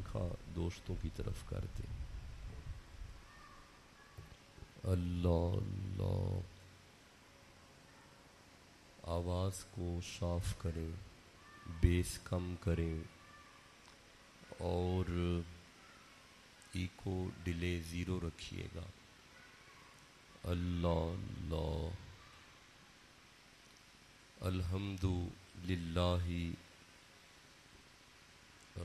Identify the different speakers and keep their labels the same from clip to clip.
Speaker 1: پنکھا دوستوں کی طرف کر دیں. اللہ اللہ. آواز کو صاف کریں، بیس کم کریں اور ایکو ڈیلے 0 رکھیے گا. اللہ اللہ. الحمد للہ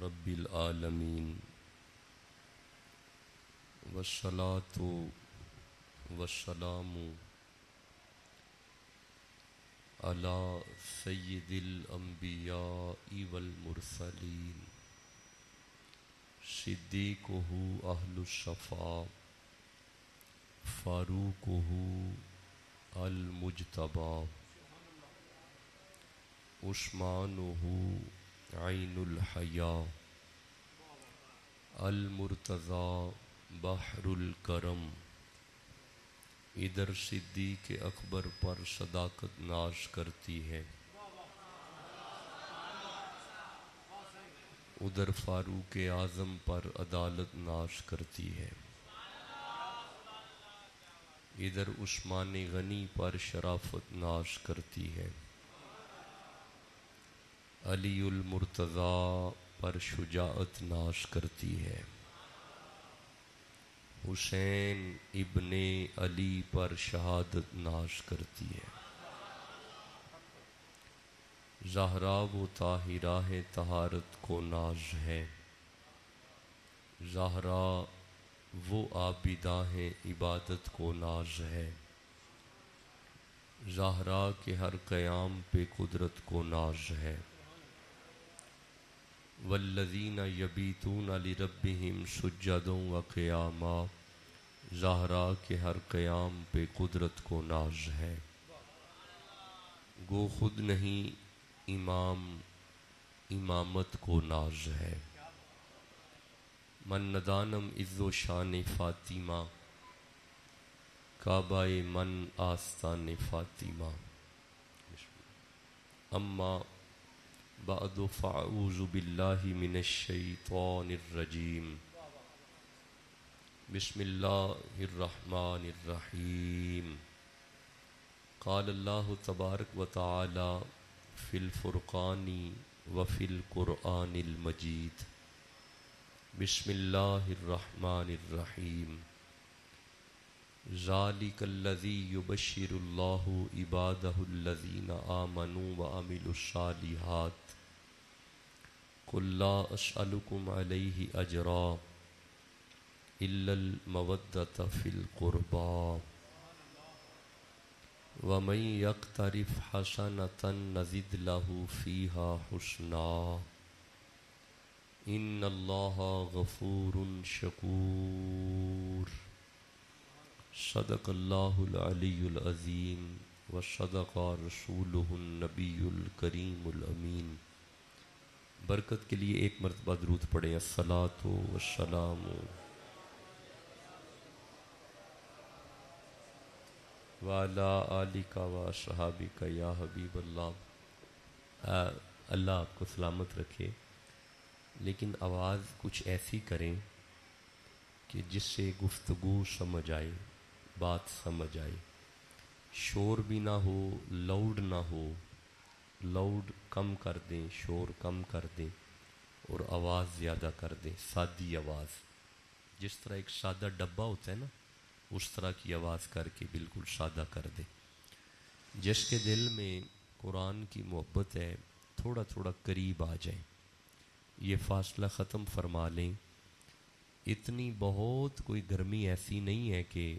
Speaker 1: رب العالمین والصلاۃ والسلام علی سید الانبیاء والمرسلین صدیقہ اہل الصفا فاروقہ المجتبی عثمانہ عین الحیا المرتضی بحر الکرم. ادھر صدیق اکبر پر صداقت ناز کرتی ہے، ادھر فاروق اعظم پر عدالت ناز کرتی ہے، ادھر عثمان غنی پر شرافت ناز کرتی ہے، علی المرتضی پر شجاعت ناز کرتی ہے، حسین ابن علی پر شہادت ناز کرتی ہے. زہرا و طاہرہ ہے طہارت کو ناز ہے، زہرا وہ عابدہ ہے عبادت کو ناز ہے، زہرا کے ہر قیام پہ قدرت کو ناز ہے. والذین یبیتون لربہم سجدا وقیاما. زہرا کے ہر قیام پہ قدرت کو ناز ہے. گو خود نہیں امام امامت کو ناز ہے. من ندانم عز و شان فاطمہ کعبہ من آستان فاطمہ. اما بعد فاعوذ باللہ من الشیطان الرجیم. بسم اللہ الرحمن الرحیم. قال اللہ تبارک و تعالی فی الفرقان وفی القرآن المجید. بسم اللہ الرحمن الرحیم. ذالک الذی یبشر اللہ عبادہ الذین آمنوا وعملوا الصالحات. قل لا اسألکم علیہ اجرا الا المودۃ فی القربى ومن یقترف حسنۃ نزد له فیہا حسنا ان اللہ غفور شکور. صدق اللہ العلی العظیم وصدق رسولہ النبی الکریم الامین. برکت کے لیے ایک مرتبہ درود پڑھیں. الصلاۃ والسلام وعلی آلک واصحابک یا حبیب اللہ. اللہ آپ کو سلامت رکھے، لیکن آواز کچھ ایسی کریں کہ جس سے گفتگو سمجھ آئے، بات سمجھ آئے، شور بھی نہ ہو، لاؤڈ نہ ہو. لاؤڈ کم کر دیں، شور کم کر دیں اور آواز زیادہ کر دیں. سادی آواز، جس طرح ایک سادہ ڈبہ ہوتا ہے نا، اس طرح کی آواز کر کے بالکل سادہ کر دیں. جس کے دل میں قرآن کی محبت ہے تھوڑا تھوڑا قریب آ جائیں، یہ فاصلہ ختم فرما لیں. اتنی بہت کوئی گرمی ایسی نہیں ہے کہ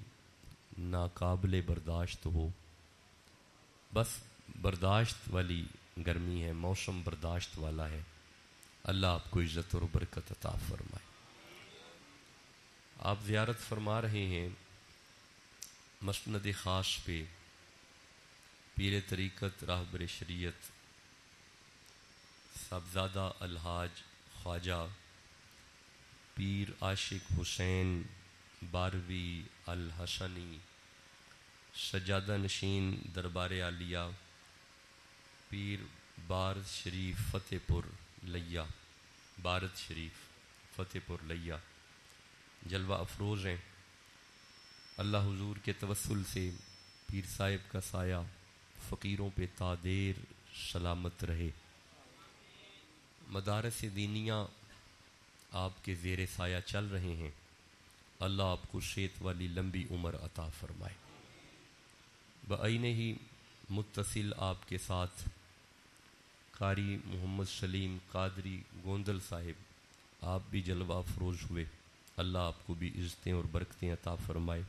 Speaker 1: ناقابل برداشت ہو، بس برداشت والی گرمی ہے، موسم برداشت والا ہے. اللہ آپ کو عزت اور برکت عطا فرمائے. آپ زیارت فرما رہے ہیں مسند خاص پہ پیر طریقت راہبر شریعت صاحبزادہ الحاج خواجہ پیر عاشق حسین باروی الحسنی سجادہ نشین دربار عالیہ پیر بارد شریف فتح پور لیا، بارد شریف فتح پور لیا جلوہ افروز ہیں. اللہ حضور کے توسل سے پیر صاحب کا سایہ فقیروں پہ تا دیر سلامت رہے. مدارس دینیہ آپ کے زیر سایہ چل رہے ہیں. اللہ آپ کو صحت والی لمبی عمر عطا فرمائے. بعین ہی متصل آپ کے ساتھ قاری محمد سلیم قادری گوندل صاحب آپ بھی جلوہ افروز ہوئے. اللہ آپ کو بھی عزتیں اور برکتیں عطا فرمائے.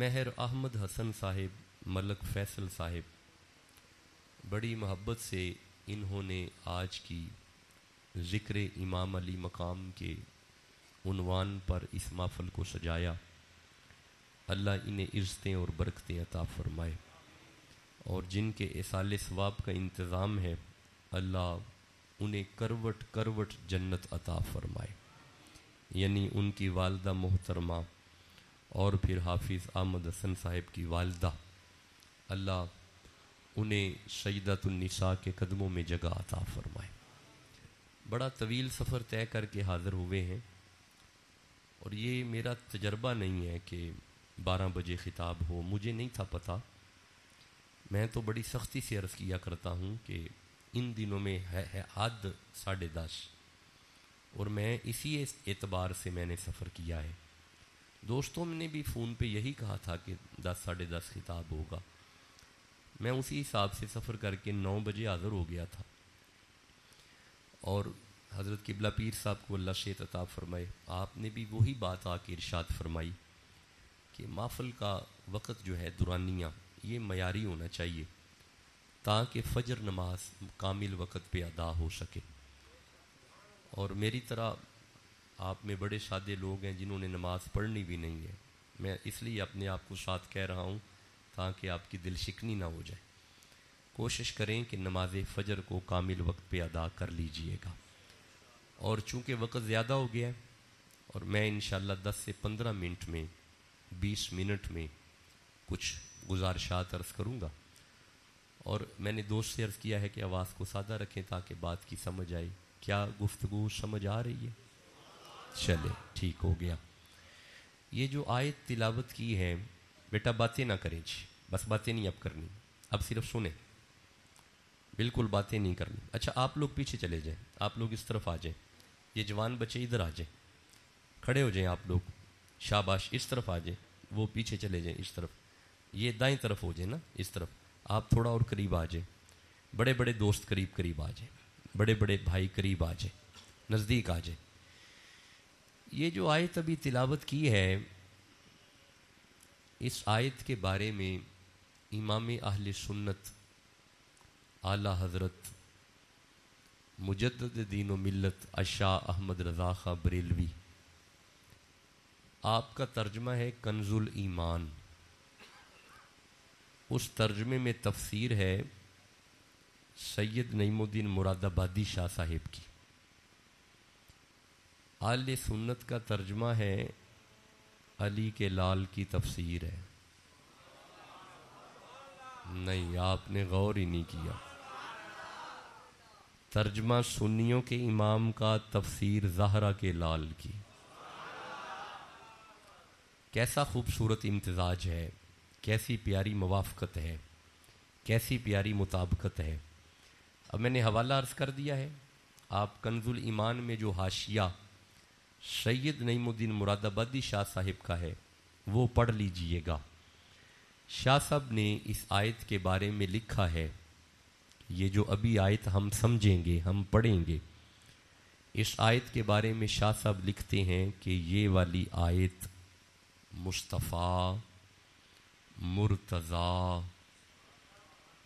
Speaker 1: مہر احمد حسن صاحب ملک فیصل صاحب بڑی محبت سے انہوں نے آج کی ذکر امام علی مقام کے عنوان پر اس محفل کو سجایا. اللہ انہیں عزتیں اور برکتیں عطا فرمائے. اور جن کے ایصال ثواب کا انتظام ہے اللہ انہیں کروٹ کروٹ جنت عطا فرمائے. یعنی ان کی والدہ محترمہ اور پھر حافظ احمد حسن صاحب کی والدہ، اللہ انہیں سیدۃ النساء کے قدموں میں جگہ عطا فرمائے. بڑا طویل سفر طے کر کے حاضر ہوئے ہیں اور یہ میرا تجربہ نہیں ہے کہ 12 بجے خطاب ہو. مجھے نہیں تھا پتہ. میں تو بڑی سختی سے عرض کیا کرتا ہوں کہ ان دنوں میں ہے حد 10:30 اور میں اسی اعتبار سے میں نے سفر کیا ہے. دوستوں نے بھی فون پہ یہی کہا تھا کہ 10 ساڑھے 10 خطاب ہوگا. میں اسی حساب سے سفر کر کے 9 بجے حاضر ہو گیا تھا. اور حضرت قبلہ پیر صاحب کو اللہ صحت عطا فرمائے، آپ نے بھی وہی بات آ کے ارشاد فرمائی کہ محفل کا وقت جو ہے دورانیہ یہ معیاری ہونا چاہیے تاکہ فجر نماز کامل وقت پہ ادا ہو سکے. اور میری طرح آپ میں بڑے سادے لوگ ہیں جنہوں نے نماز پڑھنی بھی نہیں ہے. میں اس لیے اپنے آپ کو ساتھ کہہ رہا ہوں تاکہ آپ کی دل شکنی نہ ہو جائے. کوشش کریں کہ نماز فجر کو کامل وقت پہ ادا کر لیجئے گا. اور چونکہ وقت زیادہ ہو گیا ہے اور میں انشاءاللہ 10 سے 15 منٹ میں 20 منٹ میں کچھ گزارشات عرض کروں گا. اور میں نے دوست سے عرض کیا ہے کہ آواز کو سادہ رکھیں تاکہ بات کی سمجھ آئے. کیا گفتگو سمجھ آ رہی ہے؟ چلے ٹھیک ہو گیا. یہ جو آیت تلاوت کی ہے بیٹا باتیں نہ کریں جی، بس باتیں نہیں اب کرنی، اب صرف سنیں، بالکل باتیں نہیں کرنی. اچھا آپ لوگ پیچھے چلے جائیں، آپ لوگ اس طرف آ جائیں. یہ جوان بچے ادھر آ جائیں، کھڑے ہو جائیں آپ لوگ. شاباش، اس طرف آ جائیں. وہ پیچھے چلے جائیں اس طرف. یہ دائیں طرف ہو جائیں نا، اس طرف. آپ تھوڑا اور قریب آ جائیں. بڑے بڑے دوست قریب قریب آ جائیں، بڑے بڑے بھائی قریب آ جائیں، نزدیک آ جائیں. یہ جو آیت ابھی تلاوت کی ہے، اس آیت کے بارے میں امام اہل سنت اعلیٰ حضرت مجدد دین و ملت شاہ احمد رضا خاں بریلوی، آپ کا ترجمہ ہے کنز الایمان. اس ترجمے میں تفسیر ہے سید نعیم الدین مراد آبادی شاہ صاحب کی. اہل سنت کا ترجمہ ہے علی کے لال کی تفسیر ہے. نہیں، آپ نے غور ہی نہیں کیا. ترجمہ سنیوں کے امام کا تفسیر زہرا کے لال کی. کیسا خوبصورت امتزاج ہے، کیسی پیاری موافقت ہے، کیسی پیاری مطابقت ہے. اب میں نے حوالہ عرض کر دیا ہے. آپ کنز الایمان میں جو حاشیہ سید نعیم الدین مراد آبادی شاہ صاحب کا ہے وہ پڑھ لیجئے گا. شاہ صاحب نے اس آیت کے بارے میں لکھا ہے، یہ جو ابھی آیت ہم سمجھیں گے، ہم پڑھیں گے، اس آیت کے بارے میں شاہ صاحب لکھتے ہیں کہ یہ والی آیت مصطفیٰ، مرتضیٰ،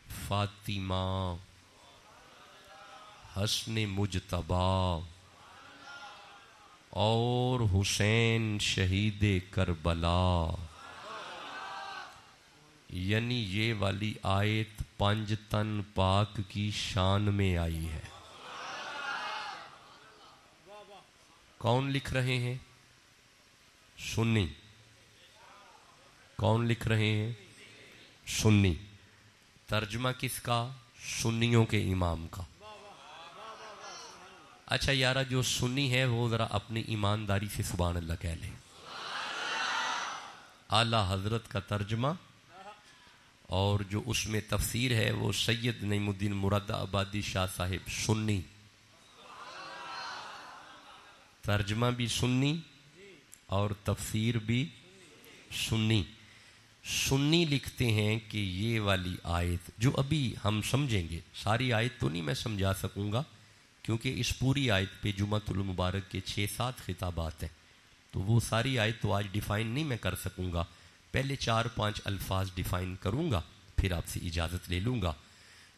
Speaker 1: فاطمہ، حسن مجتبیٰ اور حسین شہید کربلا، یعنی یہ والی آیت 5 تن پاک کی شان میں آئی ہے. کون لکھ رہے ہیں؟ سنی. کون لکھ رہے ہیں؟ سنی. ترجمہ کس کا؟ سنیوں کے امام کا. اچھا یارا جو سنی ہے وہ ذرا اپنی ایمانداری سے سبحان اللہ کہہ لے. اعلیٰ حضرت کا ترجمہ اور جو اس میں تفسیر ہے وہ سید نعیم الدین مراد آبادی شاہ صاحب سنی. ترجمہ بھی سنی اور تفسیر بھی سنی. سنی لکھتے ہیں کہ یہ والی آیت جو ابھی ہم سمجھیں گے، ساری آیت تو نہیں میں سمجھا سکوں گا کیونکہ اس پوری آیت پہ جمعۃ المبارک کے 6-7 خطابات ہیں، تو وہ ساری آیت تو آج ڈیفائن نہیں میں کر سکوں گا. پہلے 4-5 الفاظ ڈیفائن کروں گا پھر آپ سے اجازت لے لوں گا.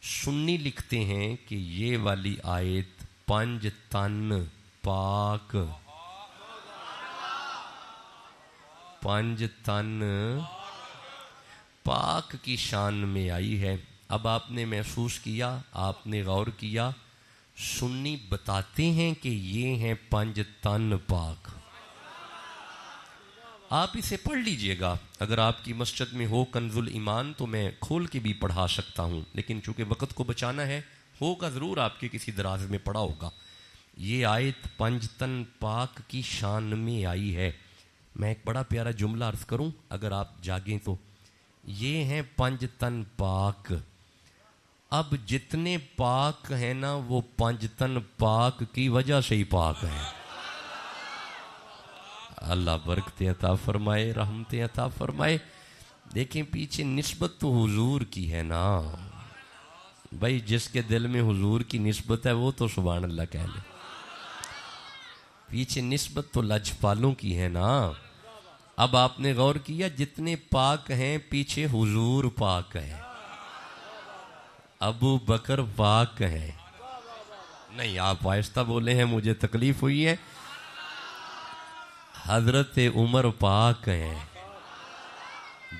Speaker 1: سنی لکھتے ہیں کہ یہ والی آیت 5 تن پاک، 5 تن پاک کی شان میں آئی ہے. اب آپ نے محسوس کیا، آپ نے غور کیا، سنی بتاتے ہیں کہ یہ ہیں 5 تن پاک. آپ اسے پڑھ لیجئے گا، اگر آپ کی مسجد میں ہو کنز الایمان تو میں کھول کے بھی پڑھا سکتا ہوں، لیکن چونکہ وقت کو بچانا ہے، ہوگا ضرور آپ کے کسی دراز میں پڑھا ہوگا. یہ آیت 5 تن پاک کی شان میں آئی ہے. میں ایک بڑا پیارا جملہ عرض کروں اگر آپ جاگیں تو، یہ ہیں 5 تن پاک. اب جتنے پاک ہیں نا وہ 5 تن پاک کی وجہ سے ہی پاک ہیں. اللہ برکتیں عطا فرمائے، رحمتیں عطا فرمائے. دیکھیں پیچھے نسبت تو حضور کی ہے نا بھائی، جس کے دل میں حضور کی نسبت ہے وہ تو سبحان اللہ کہہ لے. پیچھے نسبت تو لجپالوں کی ہے نا. اب آپ نے غور کیا جتنے پاک ہیں پیچھے حضور پاک ہیں، ابو بکر پاک ہیں. نہیں آپ آہستہ بولے ہیں، مجھے تکلیف ہوئی ہے. حضرت عمر پاک ہیں،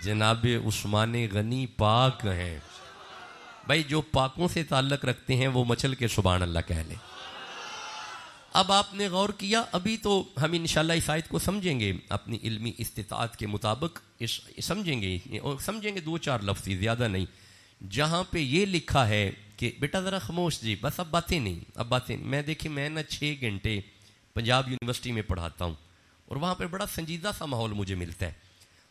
Speaker 1: جناب عثمان غنی پاک ہیں. بھائی جو پاکوں سے تعلق رکھتے ہیں وہ مچل کے سبحان اللہ کہہ لیں. اب آپ نے غور کیا، ابھی تو ہم انشاءاللہ اس آیت کو سمجھیں گے اپنی علمی استطاعت کے مطابق، سمجھیں گے اور سمجھیں گے 2-4 لفظ زیادہ نہیں. جہاں پہ یہ لکھا ہے کہ بیٹا ذرا خاموش جی، بس اب باتیں نہیں، اب باتیں نہیں. میں دیکھیں میں نا 6 گھنٹے پنجاب یونیورسٹی میں پڑھاتا ہوں اور وہاں پہ بڑا سنجیدہ سا ماحول مجھے ملتا ہے،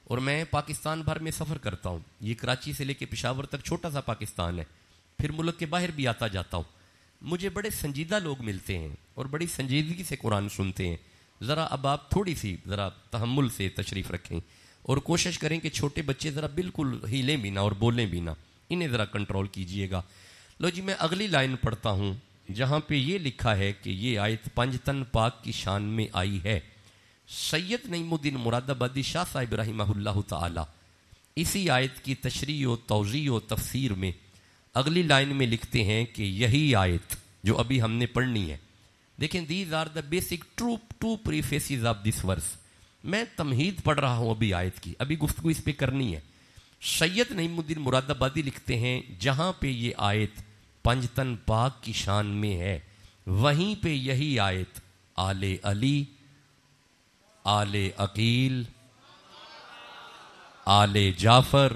Speaker 1: اور میں پاکستان بھر میں سفر کرتا ہوں. یہ کراچی سے لے کے پشاور تک چھوٹا سا پاکستان ہے، پھر ملک کے باہر بھی آتا جاتا ہوں. مجھے بڑے سنجیدہ لوگ ملتے ہیں اور بڑی سنجیدگی سے قرآن سنتے ہیں. ذرا اب آپ تھوڑی سی ذرا تحمل سے تشریف رکھیں اور کوشش کریں کہ چھوٹے بچے ذرا بالکل ہلیں بھی نہ اور بولیں بھی نہ، انہیں ذرا کنٹرول کیجئے گا. لو جی میں اگلی لائن پڑھتا ہوں جہاں پہ یہ لکھا ہے کہ یہ آیت 5 تن پاک کی شان میں آئی ہے. سید نعیم الدین مراد آبادی شاہ صاحب رحمہ اللہ تعالی اسی آیت کی تشریح و توضیح و تفسیر میں اگلی لائن میں لکھتے ہیں کہ یہی آیت جو ابھی ہم نے پڑھنی ہے. دیکھیں these are the basic two prefaces of this verse. میں تمہید پڑھ رہا ہوں ابھی آیت کی، ابھی گفتگو اس پہ کرنی ہے. سید نعیم الدین مراد آبادی لکھتے ہیں جہاں پہ یہ آیت 5 تن پاک کی شان میں ہے، وہیں پہ یہی آیت آل علی، آل عقیل، آل جعفر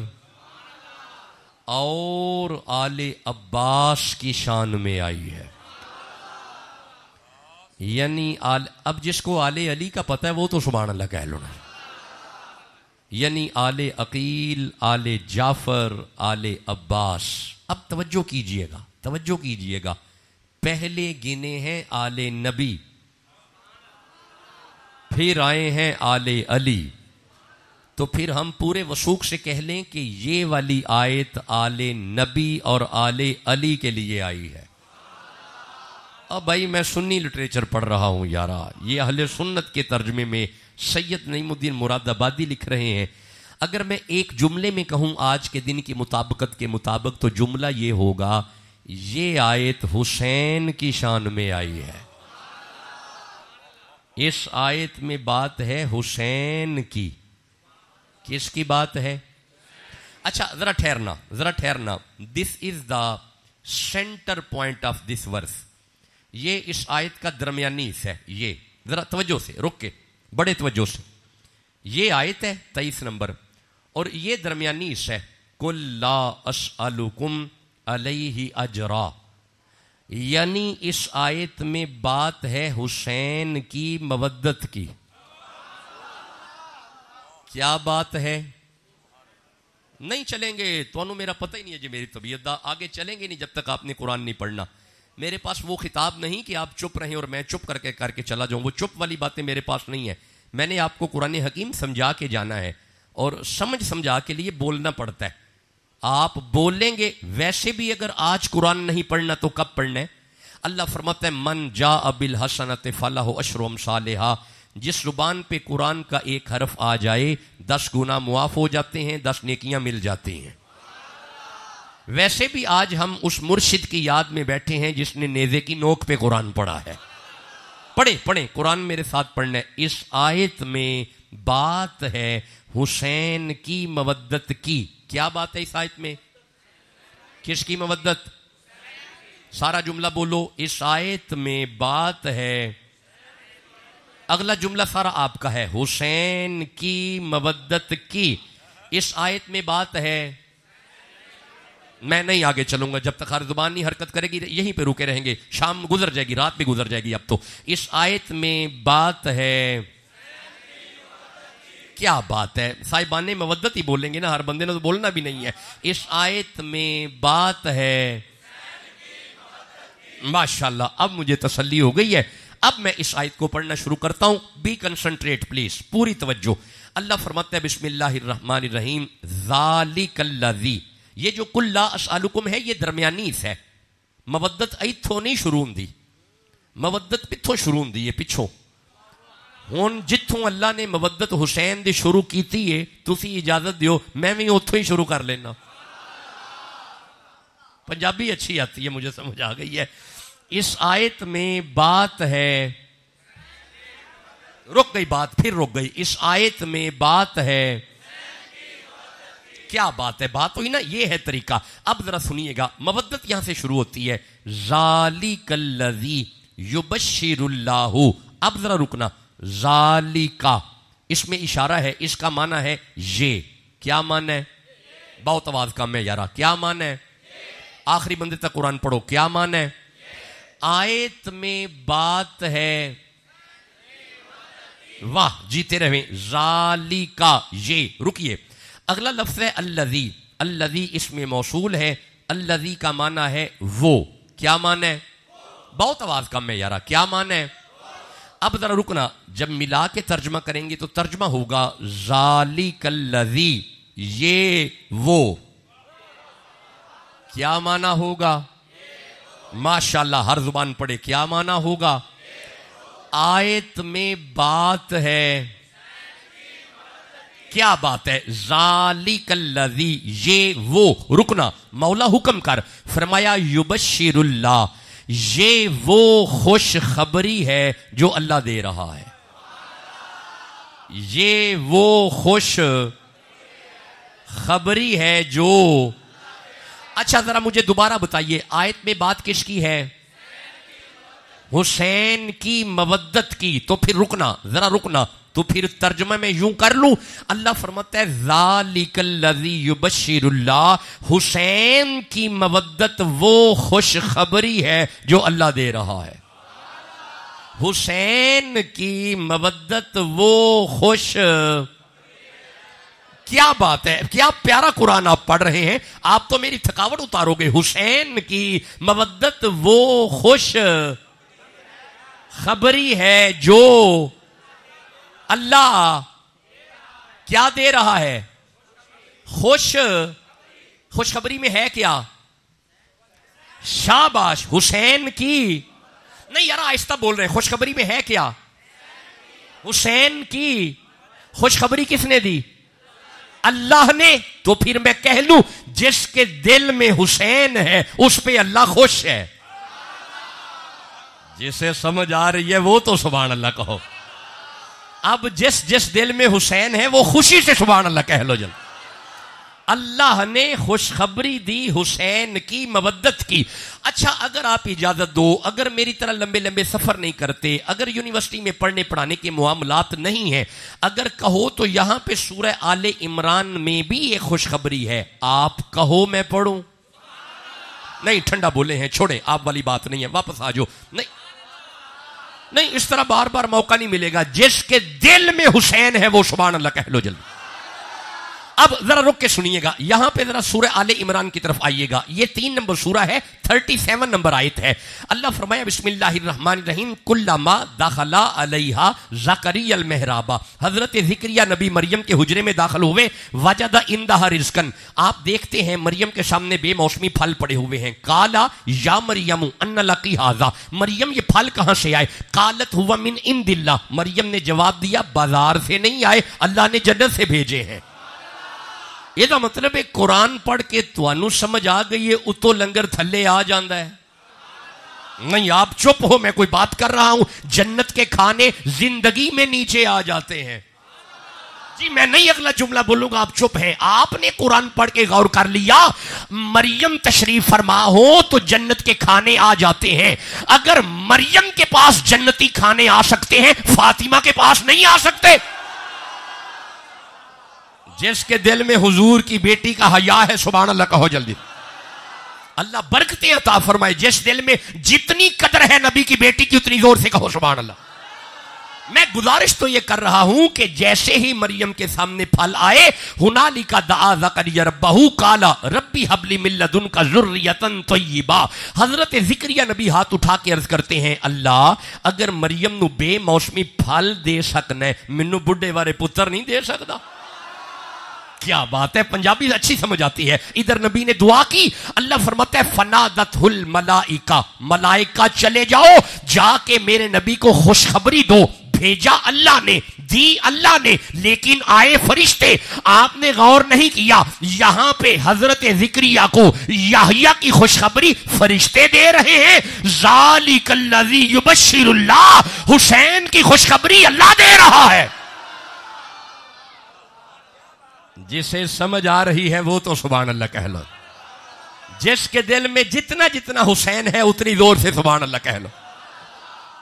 Speaker 1: اور آل عباس کی شان میں آئی ہے. یعنی اب جس کو آل علی کا پتہ ہے وہ تو سبحان اللہ کہہ لو نا. یعنی آل عقیل، آل جعفر، آل عباس. اب توجہ کیجئے گا، توجہ کیجئے گا. پہلے گنے ہیں آل نبی، پھر آئے ہیں آل علی، تو پھر ہم پورے وثوق سے کہہ لیں کہ یہ والی آیت آل نبی اور آل علی کے لیے آئی ہے. اب بھائی میں سنی لٹریچر پڑھ رہا ہوں یارا، یہ اہل سنت کے ترجمے میں سید نعیم الدین مراد آبادی لکھ رہے ہیں. اگر میں ایک جملے میں کہوں آج کے دن کی مطابقت کے مطابق تو جملہ یہ ہوگا، یہ آیت حسین کی شان میں آئی ہے. اس آیت میں بات ہے حسین کی. کس کی بات ہے؟ اچھا ذرا ٹھہرنا. دس از دا سینٹر پوائنٹ آف دس ورس. یہ اس آیت کا درمیانی حصہ ہے. یہ ذرا توجہ سے رک کے، بڑے توجہ سے. یہ آیت ہے 23 نمبر اور یہ درمیانی حصہ ہے قُلْ لَا أَسْأَلُكُمْ عَلَيْهِ أَجْرًا. یعنی اس آیت میں بات ہے حسین کی مودت کی. کیا بات ہے؟ نہیں چلیں گے تو میرا پتہ ہی نہیں ہے جی میری طبیعت دا آگے چلیں گے نہیں جب تک آپ نے قرآن نہیں پڑھنا. میرے پاس وہ خطاب نہیں کہ آپ چپ رہیں اور میں چپ کر کے چلا جاؤں. وہ چپ والی باتیں میرے پاس نہیں ہے. میں نے آپ کو قرآن حکیم سمجھا کے جانا ہے اور سمجھا کے لیے بولنا پڑتا ہے. آپ بولیں گے. ویسے بھی اگر آج قرآن نہیں پڑھنا تو کب پڑھنا ہے؟ اللہ فرماتا ہے من جاء بالحسنۃ فلہ عشر امثالھا. جس زبان پہ قرآن کا ایک حرف آ جائے 10 گنا معاف ہو جاتے ہیں، 10 نیکیاں مل جاتی ہیں. ویسے بھی آج ہم اس مرشد کی یاد میں بیٹھے ہیں جس نے نیزے کی نوک پہ قرآن پڑھا ہے. پڑھیں قرآن میرے ساتھ پڑھنا ہے. اس آیت میں بات ہے حسین کی مودت کی. کیا بات ہے اس آیت میں؟ کس کی مودت؟ سارا جملہ بولو. اس آیت میں بات ہے، اگلا جملہ سارا آپ کا ہے، حسین کی مودت کی. اس آیت میں بات ہے، میں نہیں آگے چلوں گا جب تک ہر زبان نہیں حرکت کرے گی، یہیں پہ رکے رہیں گے. شام گزر جائے گی، رات بھی گزر جائے گی. اب تو اس آیت میں بات ہے، کیا بات ہے؟ صاحبان مودت ہی بولیں گے نا، ہر بندے نے تو بولنا بھی نہیں ہے. اس آیت میں بات ہے، ماشاءاللہ اب مجھے تسلی ہو گئی ہے. اب میں اس آیت کو پڑھنا شروع کرتا ہوں. بی کنسنٹریٹ پلیز، پوری توجہ. اللہ فرماتا ہے بسم اللہ الرحمن الرحیم ذالک الذی. یہ جو کل لا اسالکم ہے یہ درمیانی ہے. مودت ایتھوں نہیں شروع دی، مودت پتھوں شروع دی ہے، پچھوں. ہن جتھوں اللہ نے مودت حسین دی شروع کیتی ہے تسی اجازت دیو میں بھی اتھوں ہی شروع کر لینا. پنجابی اچھی آتی ہے، مجھے سمجھ آ گئی ہے. اس آیت میں بات ہے، رک گئی بات، پھر رک گئی. اس آیت میں بات ہے، کیا بات ہے؟ بات ہوئی نا، یہ ہے طریقہ. اب ذرا سنیے گا. مودت یہاں سے شروع ہوتی ہے ذالک الذی یبشر اللہ. اب ذرا رکنا. ذالک اس میں اشارہ ہے، اس کا معنی ہے یہ. کیا معنی ہے؟ بہت آواز کم ہے یارا. کیا معنی ہے؟ آخری بندے تک قرآن پڑھو. کیا معنی ہے؟ آیت میں بات ہے، واہ جیتے رہیں. ذالک یہ. رکیے، اگلا لفظ ہے الذی. الذی اس میں موصول ہے. الذی کا معنی ہے وہ. کیا معنی ہے؟ بہت آواز کم ہے یارا. کیا معنی ہے؟ اب ذرا رکنا. جب ملا کے ترجمہ کریں گے تو ترجمہ ہوگا ذالک الذی، یہ وہ. کیا معنی ہوگا؟ ماشاءاللہ ہر زبان پڑھے. کیا معنی ہوگا؟ آیت میں بات ہے، کیا بات ہے؟ ذالک الذی، یہ وہ. رکنا، مولا حکم کر فرمایا یبشر اللہ، یہ وہ خوش خبری ہے جو اللہ دے رہا ہے. یہ وہ خوش خبری ہے جو. اچھا ذرا مجھے دوبارہ بتائیے، آیت میں بات کس کی ہے؟ حسین کی مودت کی. تو پھر رکنا، ذرا رکنا. تو پھر ترجمہ میں یوں کر لوں. اللہ فرماتا ہے ذالک الذی یبشر اللہ، حسین کی مودت وہ خوش خبری ہے جو اللہ دے رہا ہے. حسین کی مودت وہ خوش. کیا بات ہے؟ کیا پیارا قرآن آپ پڑھ رہے ہیں. آپ تو میری تھکاوٹ اتارو گے. حسین کی مودت وہ خوش خبری ہے جو اللہ کیا دے رہا ہے. خوشخبری میں ہے کیا؟ شاباش. حسین کی نہیں یار آہستہ بول رہے ہیں. خوشخبری میں ہے کیا؟ حسین کی خوشخبری کس نے دی؟ اللہ نے. تو پھر میں کہہ لوں جس کے دل میں حسین ہے اس پہ اللہ خوش ہے. جسے سمجھ آ رہی ہے وہ تو سبحان اللہ کہو. اب جس دل میں حسین ہے وہ خوشی سے سبحان اللہ کہہ لو. جلد اللہ نے خوشخبری دی حسین کی مودت کی. اچھا اگر آپ اجازت دو، اگر میری طرح لمبے لمبے سفر نہیں کرتے، اگر یونیورسٹی میں پڑھنے پڑھانے کے معاملات نہیں ہیں، اگر کہو تو یہاں پہ سورہ آل عمران میں بھی ایک خوشخبری ہے. آپ کہو میں پڑھوں؟
Speaker 2: نہیں ٹھنڈا بولے ہیں، چھوڑیں، آپ والی بات نہیں ہے، واپس آ جاؤ. نہیں اس طرح بار بار موقع نہیں ملے گا. جس کے دل میں حسین ہے وہ سبحان اللہ کہہ لو جلدی. اب ذرا رک کے سنیے گا، یہاں پہ ذرا سورہ آل عمران کی طرف آئیے گا. یہ 3 نمبر سورہ ہے، 37 نمبر آیت ہے. اللہ فرمایا بسم اللہ الرحمن الرحیم کلما دخل علیہا زکریا المحراب. حضرت زکریا نبی مریم کے حجرے میں داخل ہوئے، وجد عندہا رزقن. آپ دیکھتے ہیں مریم کے سامنے بے موسمی پھل پڑے ہوئے ہیں. قالا یا مریم ان لکی ھذا. مریم یہ پھل کہاں سے آئے؟ قالت ہوا من عند اللہ. مریم نے جواب دیا بازار سے نہیں آئے، اللہ نے جنت سے بھیجے ہیں. یہ تو مطلب ہے قرآن پڑھ کے توانو سمجھ آ گئی ہے اتو لنگر تھلے آ جاندہ ہے. نہیں آپ چپ ہو، میں کوئی بات کر رہا ہوں. جنت کے کھانے زندگی میں نیچے آ جاتے ہیں. جی میں نہیں اگلا جملہ بولوں گا، آپ چپ ہیں. آپ نے قرآن پڑھ کے غور کر لیا مریم تشریف فرما ہو تو جنت کے کھانے آ جاتے ہیں. اگر مریم کے پاس جنتی کھانے آ سکتے ہیں، فاطمہ کے پاس نہیں آ سکتے. جس کے دل میں حضور کی بیٹی کا حیا ہے سبحان اللہ کہو جلدی. اللہ برکتیں عطا فرمائے. جس دل میں جتنی قدر ہے نبی کی بیٹی کی اتنی زور سے کہو سبحان اللہ. میں گزارش تو یہ کر رہا ہوں کہ جیسے ہی مریم کے سامنے پھل آئے، ہنالک دعا زکریا ربہ قال ربی ہب لی من لدنک ذریۃ طیبہ. حضرت زکریا نبی ہاتھ اٹھا کے عرض کرتے ہیں اللہ اگر مریم نو بے موسمی پھل دے سکنا ہے، مینوں بڈھے والے پتر نہیں دے سکتا. کیا بات ہے، پنجابی اچھی سمجھ آتی ہے. ادھر نبی نے دعا کی، اللہ فرماتا ہے فنادتہ الملائکہ. ملائکہ چلے جاؤ جا کے میرے نبی کو خوشخبری دو. بھیجا اللہ نے، دی اللہ نے، لیکن آئے فرشتے. آپ نے غور نہیں کیا یہاں پہ حضرت زکریا کو یحییٰ کی خوشخبری فرشتے دے رہے ہیں. ذالک الذی یبشر اللہ. حسین کی خوشخبری اللہ دے رہا ہے. جسے سمجھ آ رہی ہے وہ تو سبحان اللہ کہہ لو. جس کے دل میں جتنا جتنا حسین ہے اتنی زور سے سبحان اللہ کہہ لو.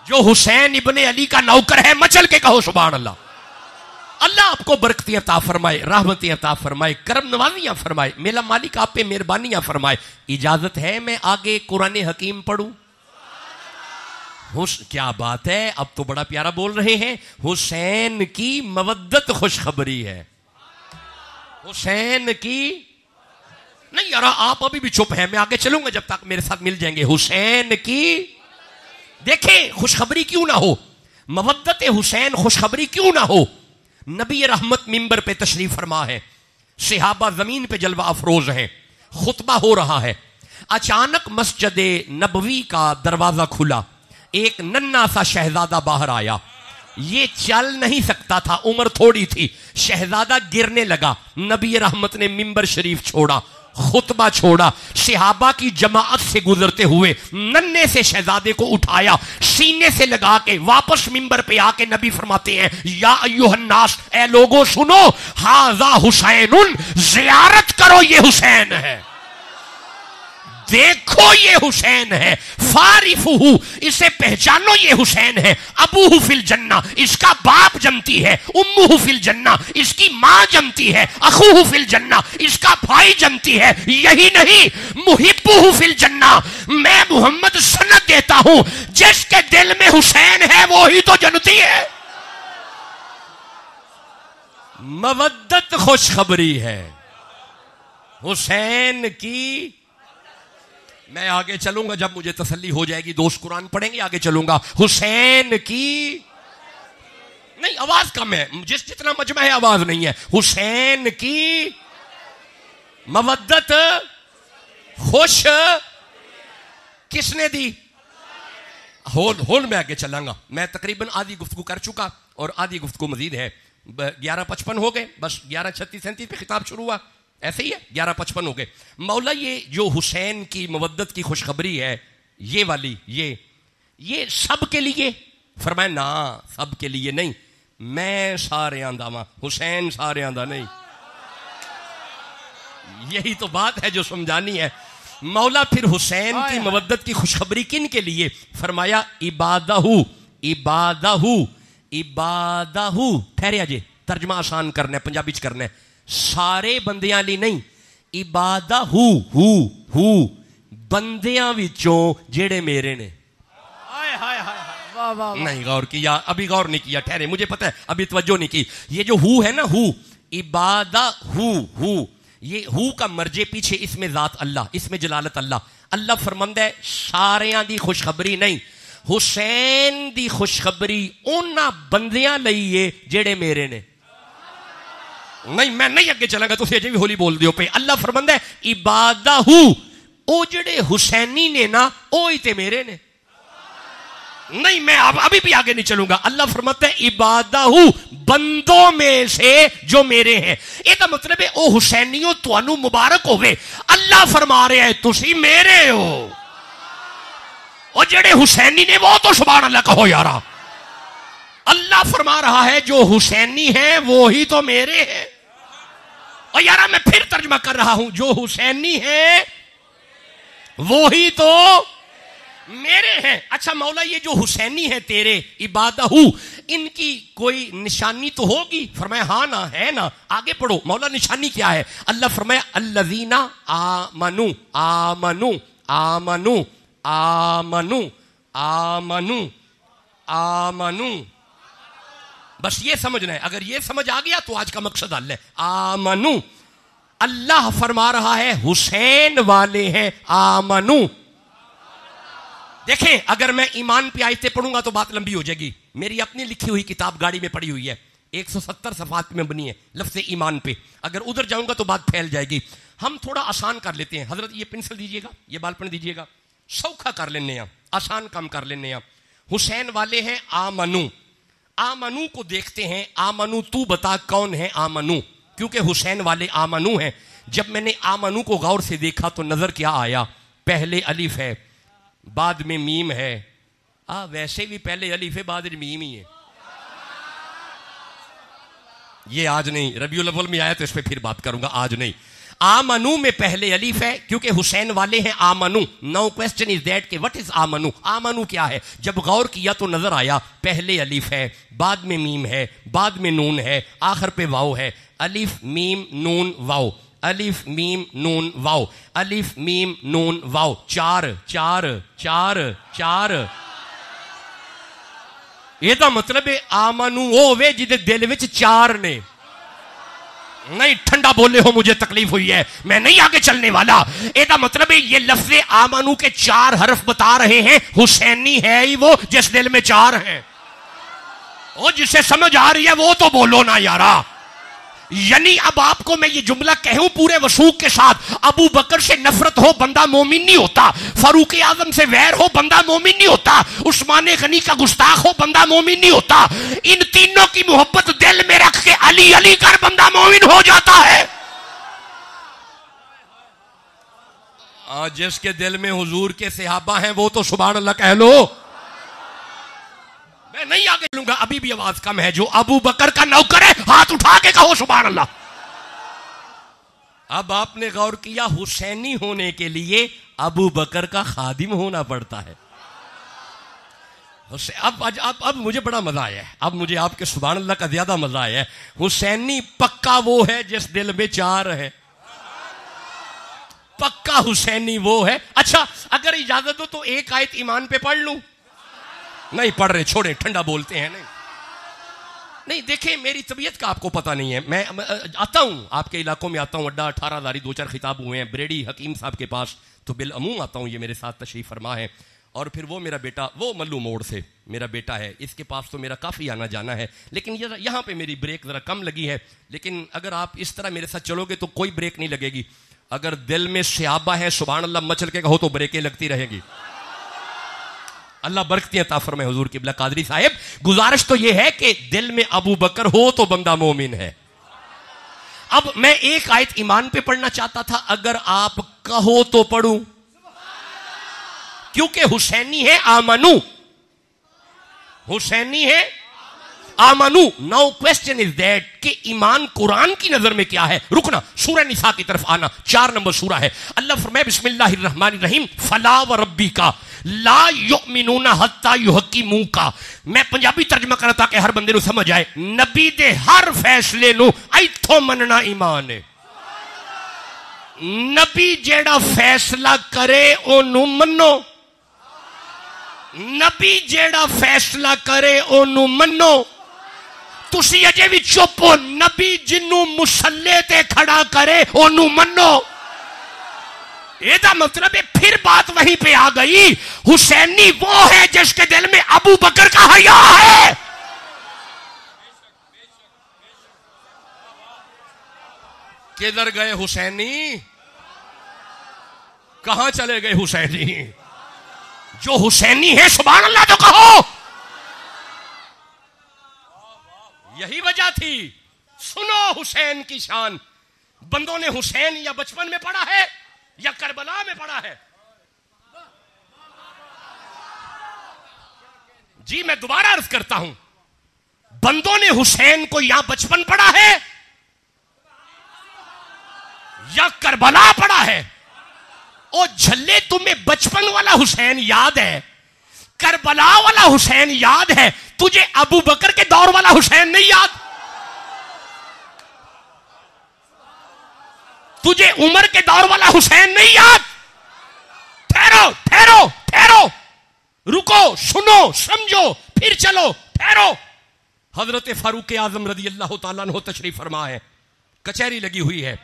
Speaker 2: جو حسین ابن علی کا نوکر ہے مچل کے کہو سبحان اللہ. اللہ آپ کو برکتی عطا فرمائے، رحمتی عطا فرمائے، کرم نوازیاں فرمائے. میرا مالک آپ پہ مہربانیاں فرمائے. اجازت ہے میں آگے قرآن حکیم پڑھوں؟ کیا بات ہے، اب تو بڑا پیارا بول رہے ہیں. حسین کی مودت خوشخبری ہے. حسین کی نہیں یار آپ ابھی بھی چپ ہیں، میں آگے چلوں گا جب تک میرے ساتھ مل جائیں گے. حسین کی دیکھیں خوشخبری کیوں نہ ہو، مودت حسین خوشخبری کیوں نہ ہو. نبی رحمت منبر پہ تشریف فرما ہے، صحابہ زمین پہ جلوہ افروز ہیں، خطبہ ہو رہا ہے. اچانک مسجد نبوی کا دروازہ کھلا، ایک ننھا سا شہزادہ باہر آیا. یہ چل نہیں سکتا تھا، عمر تھوڑی تھی. شہزادہ گرنے لگا. نبی رحمت نے منبر شریف چھوڑا، خطبہ چھوڑا، صحابہ کی جماعت سے گزرتے ہوئے ننھے سے شہزادے کو اٹھایا، سینے سے لگا کے واپس منبر پہ آ کے نبی فرماتے ہیں یا ایھا الناس، اے لوگو سنو، ھذا حسین، زیارت کرو یہ حسین ہے، دیکھو یہ حسین ہے. فارفوہ، اسے پہچانو یہ حسین ہے. ابوہ فی الجنہ، اس کا باپ جنتی ہے. امہ فی الجنہ، اس کی ماں جنتی ہے. اخوہ فی الجنہ، اس کا بھائی جنتی ہے. یہی نہیں، محبہ فی الجنہ، میں محمد سند دیتا ہوں جس کے دل میں حسین ہے وہی تو جنتی ہے. مودت خوشخبری ہے حسین کی. میں آگے چلوں گا جب مجھے تسلی ہو جائے گی. دوست قرآن پڑھیں گے آگے چلوں گا. حسین کی نہیں آواز کم ہے، جتنا مجمع ہے آواز نہیں ہے. حسین کی مودت خوش کس نے دی؟ ہول میں آگے چلوں گا. میں تقریباً آدھی گفتگو کر چکا اور آدھی گفتگو مزید ہے. 11:55 ہو گئے، بس 11:36-37 پہ خطاب شروع ہوا. ایسے ہی ہے، 11:55 ہو گئے. مولا یہ جو حسین کی مودت کی خوشخبری ہے یہ والی، یہ سب کے لیے؟ فرمایا نا سب کے لیے نہیں، میں سارے آندہ ماں، حسین سارے آندہ نہیں. یہی تو بات ہے جو سمجھانی ہے. مولا پھر حسین کی مودت کی خوشخبری کن کے لیے؟ فرمایا عبادہ، ٹھہرے اجے ترجمہ آسان کرنا ہے، پنجابی چ کرنا ہے. سارے بندیاں لی نہیں، عبادہ ہو بندیاں وچوں جڑے میرے نے. نہیں غور کیا، ابھی غور نہیں کیا، ٹھہرے، مجھے پتہ ہے ابھی توجہ نہیں کی. یہ جو ہو ہے نا، ہو عبادہ، ہو یہ ہو کا مرجے پیچھے اس میں ذات اللہ، اس میں جلالت اللہ. اللہ فرماندا ہے ساریاں دی خوشخبری نہیں، حسین دی خوشخبری انہاں بندیاں لئی ہے جڑے میرے نے. نہیں میں نہیں اگے چلاں گا، تسی اجے بھی ہولی بول دیو پے. اللہ فرماندا ہے عبادہ او جڑے حسینی نے نا، اوہی تے میرے نے. نہیں میں ابھی بھی آگے نہیں چلوں گا. اللہ فرماتا ہے عبادہ بندوں میں سے جو میرے ہیں. یہ تو مطلب ہے او حسینیوں توانو مبارک ہوئے. اللہ فرما رہے ہیں تسی میرے ہو. اور جڑے حسینی نے وہ تو سبحان اللہ کہو یارا. اللہ فرما رہا ہے جو حسینی ہیں وہی تو میرے ہیں. اور یارا میں پھر ترجمہ کر رہا ہوں، جو حسینی ہیں وہی تو میرے ہیں. اچھا مولا یہ جو حسینی ہے تیرے عبادہ ان کی کوئی نشانی تو ہوگی؟ فرمایا ہاں نا ہے نا. آگے پڑھو مولا نشانی کیا ہے. اللہ فرمایا الذین آمنو آمنو آمنو آمنو آمنو آمنو. بس یہ سمجھنا ہے. اگر یہ سمجھ آ گیا تو آج کا مقصد حل ہے. آمنو اللہ فرما رہا ہے حسین والے ہیں آمنو. دیکھیں اگر میں ایمان پہ آیتیں پڑھوں گا تو بات لمبی ہو جائے گی. میری اپنی لکھی ہوئی کتاب گاڑی میں پڑی ہوئی ہے، 170 صفحات میں بنی ہے لفظ ایمان پہ. اگر ادھر جاؤں گا تو بات پھیل جائے گی. ہم تھوڑا آسان کر لیتے ہیں. حضرت یہ پنسل دیجئے گا، یہ بال پن دیجئے گا. سوکھا کر لینے ہیں، آسان کام کر لینے ہیں. حسین والے ہیں آمنو. آمنو کو دیکھتے ہیں. آمنو تو بتا کون ہے آمنو، کیونکہ حسین والے آمنو ہیں. جب میں نے آمنو کو غور سے دیکھا تو نظر کیا آیا؟ پہلے الف ہے بعد میں میم ہے. ویسے بھی پہلے الف ہے بعد میں میم ہی ہے. یہ آج نہیں، ربیع الاول میں آیا تو اس پہ پھر بات کروں گا، آج نہیں. آمنو میں پہلے الف ہے کیونکہ حسین والے ہیں آمنو. نو کوسچن از دیٹ کہ وٹ از آمنو. آمنو کیا ہے؟ جب غور کیا تو نظر آیا پہلے الف ہے بعد میں میم ہے بعد میں نون ہے آخر پہ واو ہے. الف میم نون واو، الف میم نون واو، الف میم نون واو. چار چار چار چار. یہ تو مطلب ہے آمنو وہ ہوئے جدے دل وچ چار نے. نہیں ٹھنڈا بولے ہو، مجھے تکلیف ہوئی ہے، میں نہیں آگے چلنے والا. یہ تو مطلب ہے یہ لفظ آمنو کے 4 حرف بتا رہے ہیں حسینی ہے ہی وہ جس دل میں 4 ہیں. وہ جسے سمجھ آ رہی ہے وہ تو بولو نا یارا. یعنی اب آپ کو میں یہ جملہ کہوں پورے وثوق کے ساتھ، ابو بکر سے نفرت ہو بندہ مومن نہیں ہوتا، فاروق اعظم سے ویر ہو بندہ مومن نہیں ہوتا، عثمان غنی کا گستاخ ہو بندہ مومن نہیں ہوتا. ان تینوں کی محبت دل میں رکھ کے علی علی کر بندہ مومن ہو جاتا ہے. جس کے دل میں حضور کے صحابہ ہیں وہ تو سبحان اللہ کہہ لو. میں نہیں آگے چلوں گا، ابھی بھی آواز کم ہے. جو ابو بکر کا نوکر ہے ہاتھ اٹھا کے کہو سبحان اللہ. اب آپ نے غور کیا حسینی ہونے کے لیے ابو بکر کا خادم ہونا پڑتا ہے. اب مجھے بڑا مزہ آیا ہے. اب مجھے آپ کے سبحان اللہ کا زیادہ مزہ آیا ہے. حسینی پکا وہ ہے جس دل میں 4 ہے. پکا حسینی وہ ہے. اچھا اگر اجازت ہو تو ایک آیت ایمان پہ پڑھ لوں؟ نہیں پڑھ رہے، چھوڑیں، ٹھنڈا بولتے ہیں. نہیں دیکھیں میری طبیعت کا آپ کو پتہ نہیں ہے. میں آتا ہوں آپ کے علاقوں میں، آتا ہوں اڈا 18 ہزاری 2-4 خطاب ہوئے ہیں بریڈی حکیم صاحب کے پاس، تو بالعموم آتا ہوں. یہ میرے ساتھ تشریف فرما ہے. اور پھر وہ میرا بیٹا، وہ ملو موڑ سے میرا بیٹا ہے، اس کے پاس تو میرا کافی آنا جانا ہے. لیکن یہاں پہ میری بریک ذرا کم لگی ہے. لیکن اگر آپ اس طرح میرے ساتھ چلو گے تو کوئی بریک نہیں لگے گی. اگر دل میں صحابہ ہے سبحان اللہ مچل کے کہو تو بریکیں لگتی رہیں گی. اللہ برکتیں عطا فرمائے حضور قبلہ قادری صاحب. گزارش تو یہ ہے کہ دل میں ابو بکر ہو تو بندہ مومن ہے. اب میں ایک آیت ایمان پہ پڑھنا چاہتا تھا، اگر آپ کہو تو پڑھوں، کیونکہ حسینی ہے آمنو. حسینی ہے آمنو. ناؤ کوسچن از دیٹ کہ ایمان قرآن کی نظر میں کیا ہے. رکنا، سورہ نساء کی طرف آنا، 4 نمبر سورہ ہے. اللہ فرمائے بسم اللہ الرحمن الرحیم فلا وربک لا یؤمنون حتی یحکموک. میں پنجابی ترجمہ کرنا تاکہ ہر بندے نو سمجھ آئے. نبی دے ہر فیصلے نو ایتھوں مننا ایمان ہے. نبی جیڑا فیصلہ کرے اونوں منو، نبی جیڑا فیصلہ کرے اونوں منو. تسی اجے بھی چپ ہو، نبی جنوں مسلے تے کھڑا کرے اونوں منو. یہ دا مطلب ہے پھر بات وہیں پہ آ گئی، حسینی وہ ہے جس کے دل میں ابو بکر کا حیا ہے. کدھر گئے حسینی؟ کہاں چلے گئے حسینی؟ جو حسینی ہے سبحان اللہ تو کہو. یہی وجہ تھی. سنو حسین کی شان. بندوں نے حسین یا بچپن میں پڑھا ہے یا کربلا میں پڑھا ہے؟ جی میں دوبارہ عرض کرتا ہوں، بندوں نے حسین کو یا بچپن پڑھا ہے یا کربلا پڑھا ہے. او جھلے تمہیں بچپن والا حسین یاد ہے، کربلا والا حسین یاد ہے، تجھے ابو بکر کے دور والا حسین نہیں یاد، تجھے عمر کے دور والا حسین نہیں یاد. ٹھہرو ٹھہرو ٹھہرو، رکو، سنو، سمجھو، پھر چلو. ٹھہرو. حضرت فاروق اعظم رضی اللہ تعالیٰ عنہ تشریف فرما ہے. کچہری لگی ہوئی ہے،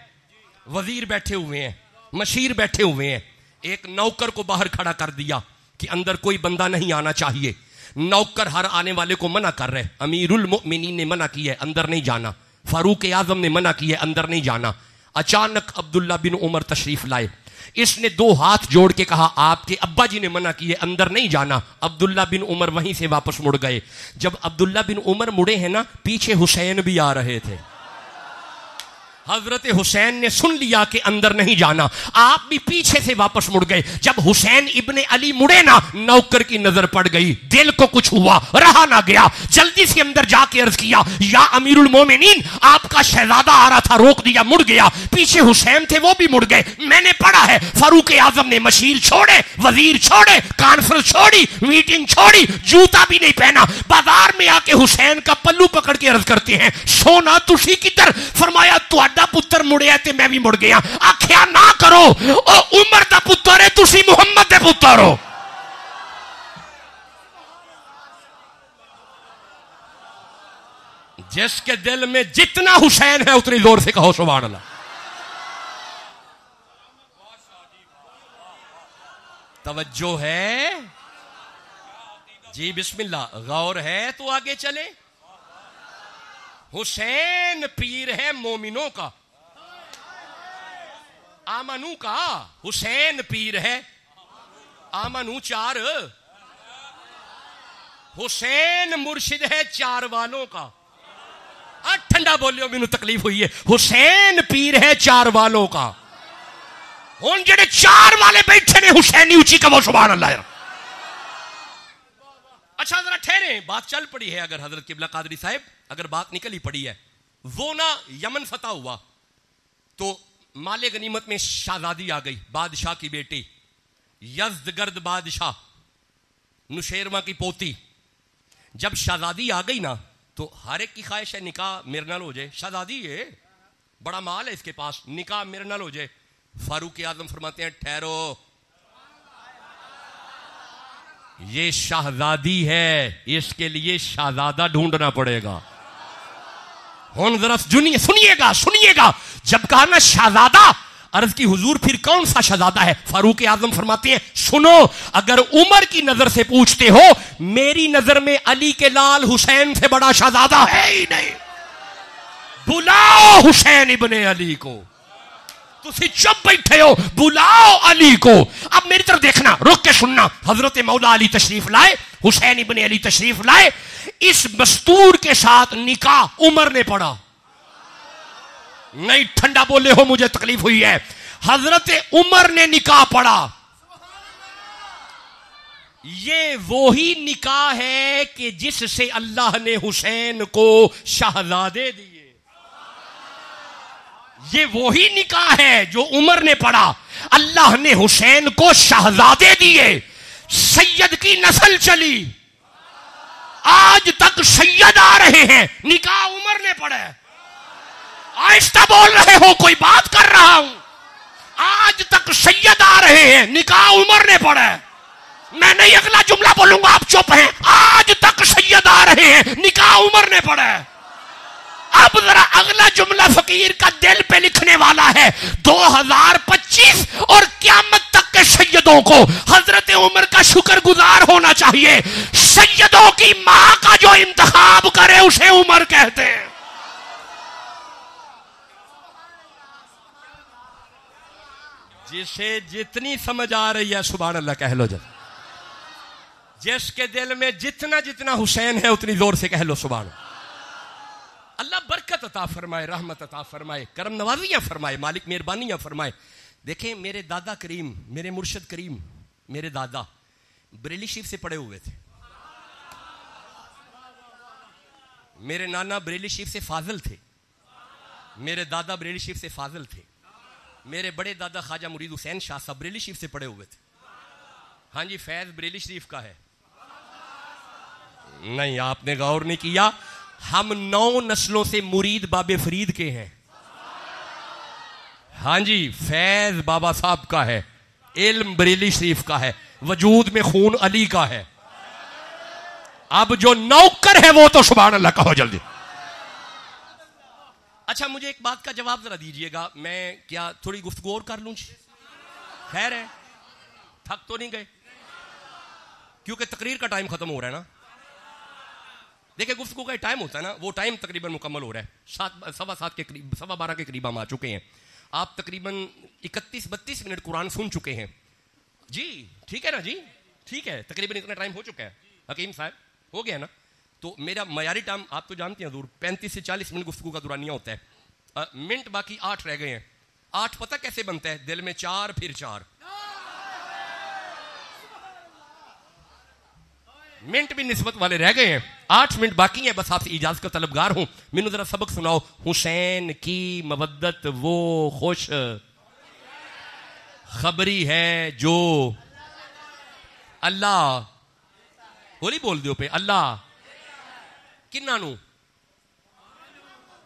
Speaker 2: وزیر بیٹھے ہوئے ہیں، مشیر بیٹھے ہوئے ہیں. ایک نوکر کو باہر کھڑا کر دیا کہ اندر کوئی بندہ نہیں آنا چاہیے. نوکر ہر آنے والے کو منع کر رہے. امیر المؤمنین نے منع کیا ہے اندر نہیں جانا، فاروق اعظم نے منع کیا ہے اندر نہیں جانا. اچانک عبداللہ بن عمر تشریف لائے. اس نے دو ہاتھ جوڑ کے کہا آپ کے ابا جی نے منع کیے اندر نہیں جانا. عبداللہ بن عمر وہیں سے واپس مڑ گئے. جب عبداللہ بن عمر مڑے ہیں نا، پیچھے حسین بھی آ رہے تھے. حضرت حسین نے سن لیا کہ اندر نہیں جانا، آپ بھی پیچھے سے واپس مڑ گئے. جب حسین ابن علی مڑے نا، نوکر کی نظر پڑ گئی، دل کو کچھ ہوا، رہا نہ گیا، جلدی سے اندر جا کے عرض کیا یا امیر المومنین آپ کا شہزادہ آ رہا تھا، روک دیا، مڑ گیا. پیچھے حسین تھے وہ بھی مڑ گئے، میں نے پڑھا ہے. فاروق اعظم نے مشیر چھوڑے، وزیر چھوڑے، کانفرنس چھوڑی، میٹنگ چھوڑی، جوتا بھی نہیں پہنا، بازار میں آ کے حسین کا پلو پکڑ کے عرض کرتے ہیں سونا تسی کدھر؟ فرمایا تہاڈا پتر مڑیا تے میں بھی مڑ گیا. آکھیا نہ کرو، او عمر دا پتر ہے، تسی محمد دے پتر ہو. جس کے دل میں جتنا حسین ہے اتنی زور سے کہو سبحان اللہ. توجہ ہے جی، بسم اللہ، غور ہے تو آگے چلے. حسین پیر ہے مومنوں کا، آمنو کا. حسین پیر ہے آمنو چار. حسین مرشد ہے چار والوں کا. ٹھنڈا بولیو، مینوں تکلیف ہوئی ہے. حسین پیر ہے چار والوں کا. ہن جڑے چار والے بیٹھے نے حسینی اونچی کہو سبحان اللہ. اچھا ذرا ٹھہریں، بات چل پڑی ہے. اگر حضرت قبلہ قادری صاحب اگر بات نکل ہی پڑی ہے، وہ نا یمن فتح ہوا تو مال غنیمت میں شہزادی آ گئی، بادشاہ کی بیٹی، یزدگرد بادشاہ، نشیرواں کی پوتی. جب شہزادی آ گئی نا تو ہر ایک کی خواہش ہے نکاح میرے نال ہو جائے. شہزادی ہے، بڑا مال ہے اس کے پاس، نکاح میرے نال ہو جائے. فاروق اعظم فرماتے ہیں ٹھہرو، یہ شہزادی ہے، اس کے لیے شہزادہ ڈھونڈنا پڑے گا. ہن ذرا سنیے گا. جب کہا نا شہزادہ، عرض کی حضور پھر کون سا شہزادہ ہے؟ فاروق اعظم فرماتے ہیں سنو، اگر عمر کی نظر سے پوچھتے ہو، میری نظر میں علی کے لال حسین سے بڑا شہزادہ ہے ہی نہیں. بلاؤ حسین ابن علی کو. تسی چپ بیٹھے ہو، بلاؤ علی کو. اب میری طرف دیکھنا، رک کے سننا. حضرت مولا علی تشریف لائے، حسین ابن علی تشریف لائے. اس دستور کے ساتھ نکاح عمر نے پڑھا. نہیں ٹھنڈا بولے ہو، مجھے تکلیف ہوئی ہے. حضرت عمر نے نکاح پڑھا. یہ وہی نکاح ہے کہ جس سے اللہ نے حسین کو شہزادے دیے. یہ وہی نکاح ہے جو عمر نے پڑھا. اللہ نے حسین کو شہزادے دیے، سید کی نسل چلی، آج تک سید آ رہے ہیں. نکاح عمر نے پڑھا ہے. آہستہ بول رہے ہو، کوئی بات کر رہا ہوں. رہے ہیں, نکاح عمر نے پڑھا ہے. میں نہیں اگلا جملہ بولوں گا, آپ چپ ہیں. آج تک سید آ رہے ہیں, نکاح عمر نے پڑھا ہے. اب ذرا اگلا جملہ فقیر کا دل پہ لکھنے والا ہے. 2025 اور قیامت تک کے سیدوں کو حضرت عمر کا شکر گزار ہونا چاہیے. سیدوں کی ماں کا جو انتخاب کرے اسے عمر کہتے ہیں. جسے جتنی سمجھ آ رہی ہے سبحان اللہ کہہ لو. جس کے دل میں جتنا جتنا حسین ہے اتنی زور سے کہہ لو سبحان اللہ. اللہ برکت عطا فرمائے, رحمت عطا فرمائے, کرم نوازیاں فرمائے, مالک مہربانیاں فرمائے. دیکھیں میرے دادا کریم, میرے مرشد کریم, میرے دادا بریلی شریف سے پڑھے ہوئے تھے. میرے نانا بریلی شریف سے فاضل تھے. میرے دادا بریلی شریف سے فاضل تھے. میرے بڑے دادا خواجہ مرید حسین شاہ صاحب بریلی شریف سے پڑھے ہوئے تھے. ہاں جی, فیض بریلی شریف کا ہے. نہیں, آپ نے غور نہیں کیا. ہم 9 نسلوں سے مرید بابے فرید کے ہیں. ہاں جی, فیض بابا صاحب کا ہے, علم بریلی شریف کا ہے, وجود میں خون علی کا ہے. اب جو نوکر ہے وہ تو سبحان اللہ کہو جلدی. اچھا مجھے ایک بات کا جواب ذرا دیجئے گا, میں کیا تھوڑی گفتگو اور کر لوں؟ خیر ہے, تھک تو نہیں گئے؟ کیونکہ تقریر کا ٹائم ختم ہو رہا ہے نا. دیکھیں گفتگو کا ٹائم ہوتا ہے نا, وہ ٹائم تقریباً مکمل ہو رہا ہے. 7:15 کے قریب, 12:15 کے قریب ہم آ چکے ہیں. آپ تقریباً 31-32 منٹ قرآن سن چکے ہیں. جی ٹھیک ہے نا, جی ٹھیک ہے, تقریباً اتنا ٹائم ہو چکا ہے. حکیم صاحب ہو گیا نا. تو میرا معیاری ٹائم آپ تو جانتے ہیں حضور 35 سے 40 منٹ گفتگو کا دورانیہ ہوتا ہے. منٹ باقی 8 رہ گئے ہیں. 8 پتہ کیسے بنتا ہے؟ دل میں 4 پھر 4 منٹ بھی نسبت والے رہ گئے ہیں. 8 منٹ باقی ہیں. بس آپ سے اجازت کا طلبگار ہوں, مینوں ذرا سبق سناؤ. حسین کی مودت وہ خوش خبری ہے جو اللہ ہولی بول دیو پہ اللہ کنہ نو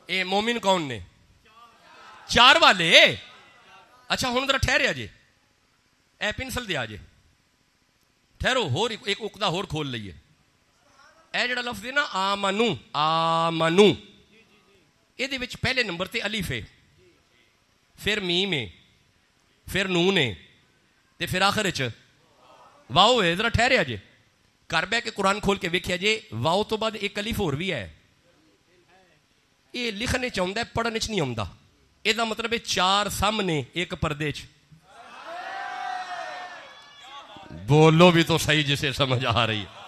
Speaker 2: اے مومن کون نے 4 والے. اچھا ہوں ذرا ٹھہرے آجے, اے پنسل دے آجے, ٹھہرو ہور ایک اقدا ہور کھول لئیے. اے جڑا لفظ ہے نا آمنو, آمنو یہ دے وچ پہلے نمبر تے الف ہے, پھر میم ہے, پھر نون ہے, تے پھر آخر وچ واو ہے. ذرا ٹھہرے آجے, کر بہ کے قرآن کھول کے ویکھیا جے, واو تو بعد ایک الف اور بھی ہے. یہ لکھنے چاہتا ہے, پڑھنے چ نہیں آتا. یہ مطلب ہے 4 سامنے ایک پردے چ. بولو بھی تو صحیح جسے سمجھ آ رہی ہے.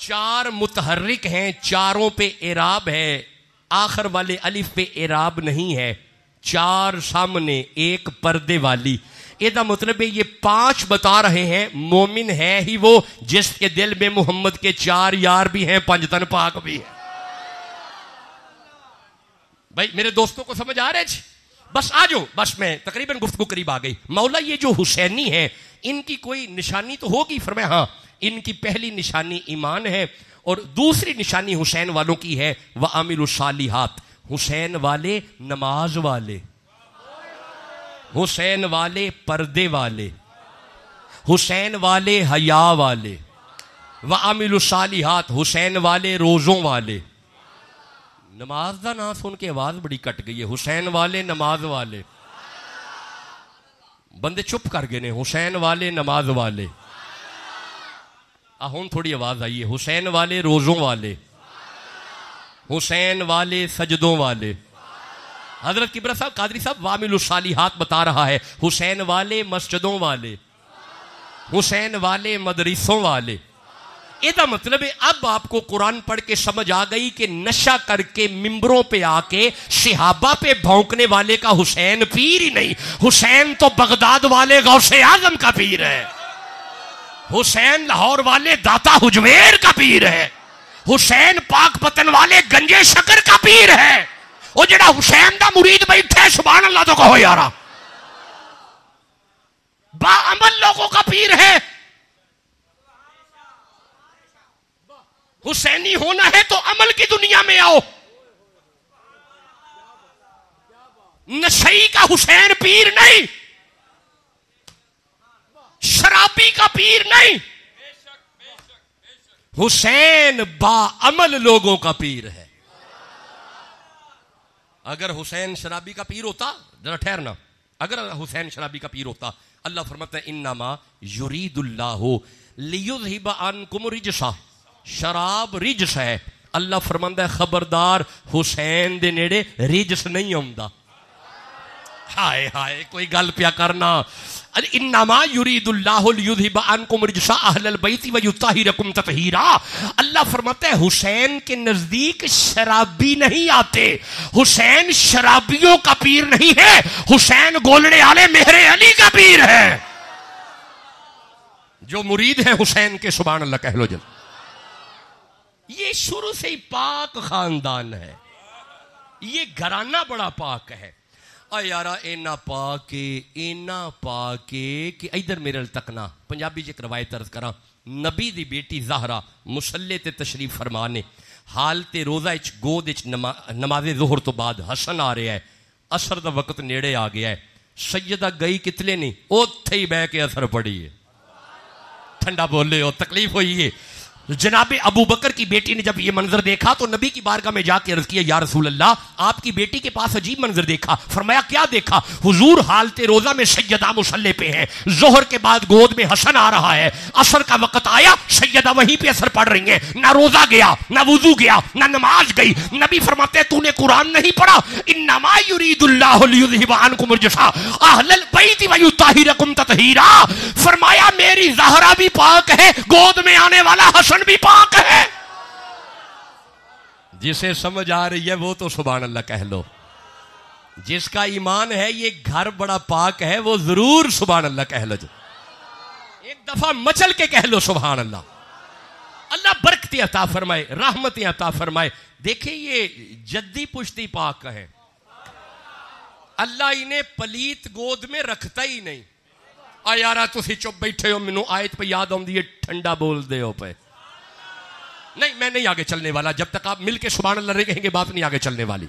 Speaker 2: 4 متحرک ہیں, 4 پہ اعراب ہے, آخر والے الف پہ اعراب نہیں ہے. 4 سامنے ایک پردے والی. یہ مطلب ہے یہ 5 بتا رہے ہیں. مومن ہے ہی وہ جس کے دل میں محمد کے 4 یار بھی ہیں, 5 تن پاک بھی ہیں. بھائی میرے دوستوں کو سمجھ آ رہے ہیں؟ بس آ جاؤ, بس میں تقریباً گفتگو قریب آ گئی. مولا یہ جو حسینی ہے ان کی کوئی نشانی تو ہوگی؟ فرمایا ہاں, ان کی پہلی نشانی ایمان ہے, اور دوسری نشانی حسین والوں کی ہے وَعَمِلُوا الصَّالِحَاتِ, حسین والے نماز والے, حسین والے پردے والے, حسین والے حیا والے, وَعَمِلُوا الصَّالِحَاتِ, حسین والے روزوں والے. نماز دا نام سن کے آواز بڑی کٹ گئی ہے. حسین والے نماز والے, بندے چپ کر گئے نے. حسین والے نماز والے, ہوں تھوڑی آواز آئی ہے. حسین والے روزوں والے, حسین والے سجدوں والے. حضرت کبرا صاحب قادری صاحب وَعَمِلُوا الصَّالِحَاتِ بتا رہا ہے. حسین والے مسجدوں والے, حسین والے مدرسوں والے. یہ مطلب ہے اب آپ کو قرآن پڑھ کے سمجھ آ گئی کہ نشہ کر کے ممبروں پہ آ کے صحابہ پہ بھونکنے والے کا حسین پیر ہی نہیں. حسین تو بغداد والے غوث اعظم کا پیر ہے. حسین لاہور والے داتا حجویر کا پیر ہے. حسین پاک پتن والے گنجے شکر کا پیر ہے. وہ جڑا حسین دا مرید بیٹھے سبحان اللہ تو کہو یارا, با عمل لوگوں کا پیر ہے. حسینی ہونا ہے تو عمل کی دنیا میں آؤ. نشئی کا حسین پیر نہیں. شرابی کا پیر نہیں، حسین باعمل لوگوں کا پیر ہے. اگر حسین شرابی کا پیر ہوتا، ذرا ٹھہرنا، اگر حسین شرابی کا پیر ہوتا، اللہ فرماتا ہے انما یرید اللہ لیذھب عنکم الرجس، شراب رجس ہے. اللہ فرماندا ہے خبردار حسین دے نیڑے رجس نہیں آوندا. ہائے ہائے کوئی گل پیا کرنا. انما یرید اللہ لیذھب عنکم الرجس اہل البیت ویطہرکم تطہیرا. اللہ فرماتا ہے حسین کے نزدیک شرابی نہیں آتے، حسین شرابیوں کا پیر نہیں ہے، حسین گولڑے والے مہر علی کا پیر ہے. جو مرید ہے حسین کے سبحان اللہ کہہ لو جل. یہ شروع سے ہی پاک خاندان ہے، یہ گھرانہ بڑا پاک ہے. یارا اینا پاک کہ ادھر میرے تکنا پنجابی ایک روایت عرض کراں. نبی دی بیٹی زہرا مصلے تے تشریف فرمانے، حالت روزہ اچ گود اچ نماز ظہر تو بعد حسن آ رہا ہے، عصر دا وقت نیڑے آ گیا ہے. سیدہ گئی کتلے نہیں، اوتھے ہی بہ کے اثر پڑی ہے. ٹھنڈا بولے ہو، تکلیف ہوئی ہے. جناب ابو بکر کی بیٹی نے جب یہ منظر دیکھا تو نبی کی بارگاہ میں جا کے عرض کیا یا رسول اللہ آپ کی بیٹی کے پاس عجیب منظر دیکھا. فرمایا کیا دیکھا؟ حضور حالت روزہ میں سیدہ مصلی پہ ہے، ظہر کے بعد گود میں حسن آ رہا ہے، عصر کا وقت آیا سیدہ وہیں پہ اثر پڑ رہی ہیں، نہ روزہ گیا نہ وضو گیا نہ نماز گئی. نبی فرماتے ہیں تو نے قرآن نہیں پڑھا؟ انما یرید اللہ لیذھب عنکم الرجس اہل البیت ویطہرکم تطہیرا. فرمایا میری زہرا بھی پاک ہے، گود میں آنے والا حسن بھی پاک ہے. جسے سمجھ آ رہی ہے وہ تو سبحان اللہ کہہ لو. جس کا ایمان ہے یہ گھر بڑا پاک ہے وہ ضرور سبحان اللہ کہہ لو. ایک دفعہ مچل کے کہہ لو سبحان اللہ. اللہ برکتیں عطا فرمائے، رحمتیں عطا فرمائے. دیکھیں یہ جدی پشتی پاک ہے، اللہ انہیں پلیت گود میں رکھتا ہی نہیں. یارا تسی چپ بیٹھے ہو، مینوں آیت پہ یاد آؤندی ہے ٹھنڈا بول دے ہو پہ. نہیں میں نہیں آگے چلنے والا، جب تک آپ مل کے سبحان اللہ رہے کہیں گے بات نہیں آگے چلنے والی.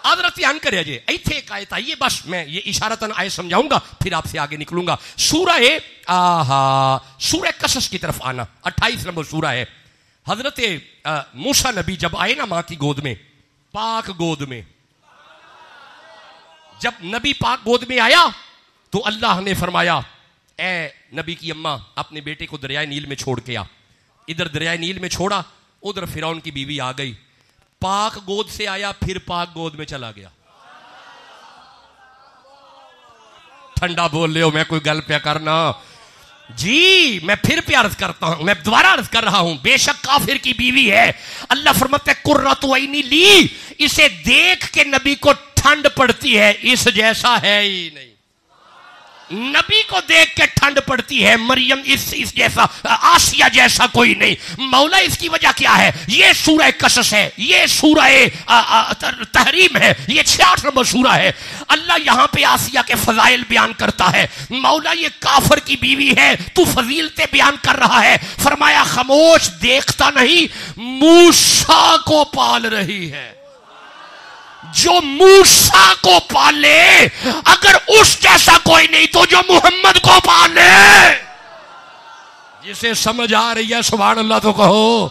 Speaker 2: حضرت دھیان کرے جی ایتھے ایک آیت آئی ہے، بس میں یہ اشارتاً آیت سمجھاؤں گا پھر آپ سے آگے نکلوں گا. سورہ قصص کی طرف آنا، 28 نمبر سورہ ہے. حضرت موسیٰ نبی جب آئے نا ماں کی گود میں، پاک گود میں، جب نبی پاک گود میں آیا تو اللہ نے فرمایا اے نبی کی اماں اپنے بیٹے کو دریائے نیل میں چھوڑ کے آ. ادھر دریائے نیل میں چھوڑا، ادھر فرعون کی بیوی آ گئی. پاک گود سے آیا پھر پاک گود میں چلا گیا. ٹھنڈا بول رہے ہو، میں کوئی گل پیا کرنا جی. میں پھر پہ عرض کرتا ہوں، میں دوبارہ عرض کر رہا ہوں، بے شک کافر کی بیوی ہے. اللہ فرماتے ہیں قرۃ عینی لی، اسے دیکھ کے نبی کو ٹھنڈ پڑتی ہے، اس جیسا ہے ہی نہیں. نبی کو دیکھ کے ٹھنڈ پڑتی ہے، مریم اس جیسا، آسیہ جیسا کوئی نہیں. مولا اس کی وجہ کیا ہے؟ یہ سورہ قصص ہے، یہ سورہ تحریم ہے، یہ 66 نمبر سورہ ہے. اللہ یہاں پہ آسیہ کے فضائل بیان کرتا ہے. مولا یہ کافر کی بیوی ہے، تو فضیلتیں بیان کر رہا ہے. فرمایا خاموش، دیکھتا نہیں، موسیٰ کو پال رہی ہے. جو موسیٰ کو پالے، اگر اس جیسا کوئی نہیں تو جو محمد کو پالے. جسے سمجھ آ رہی ہے سبحان اللہ تو کہو،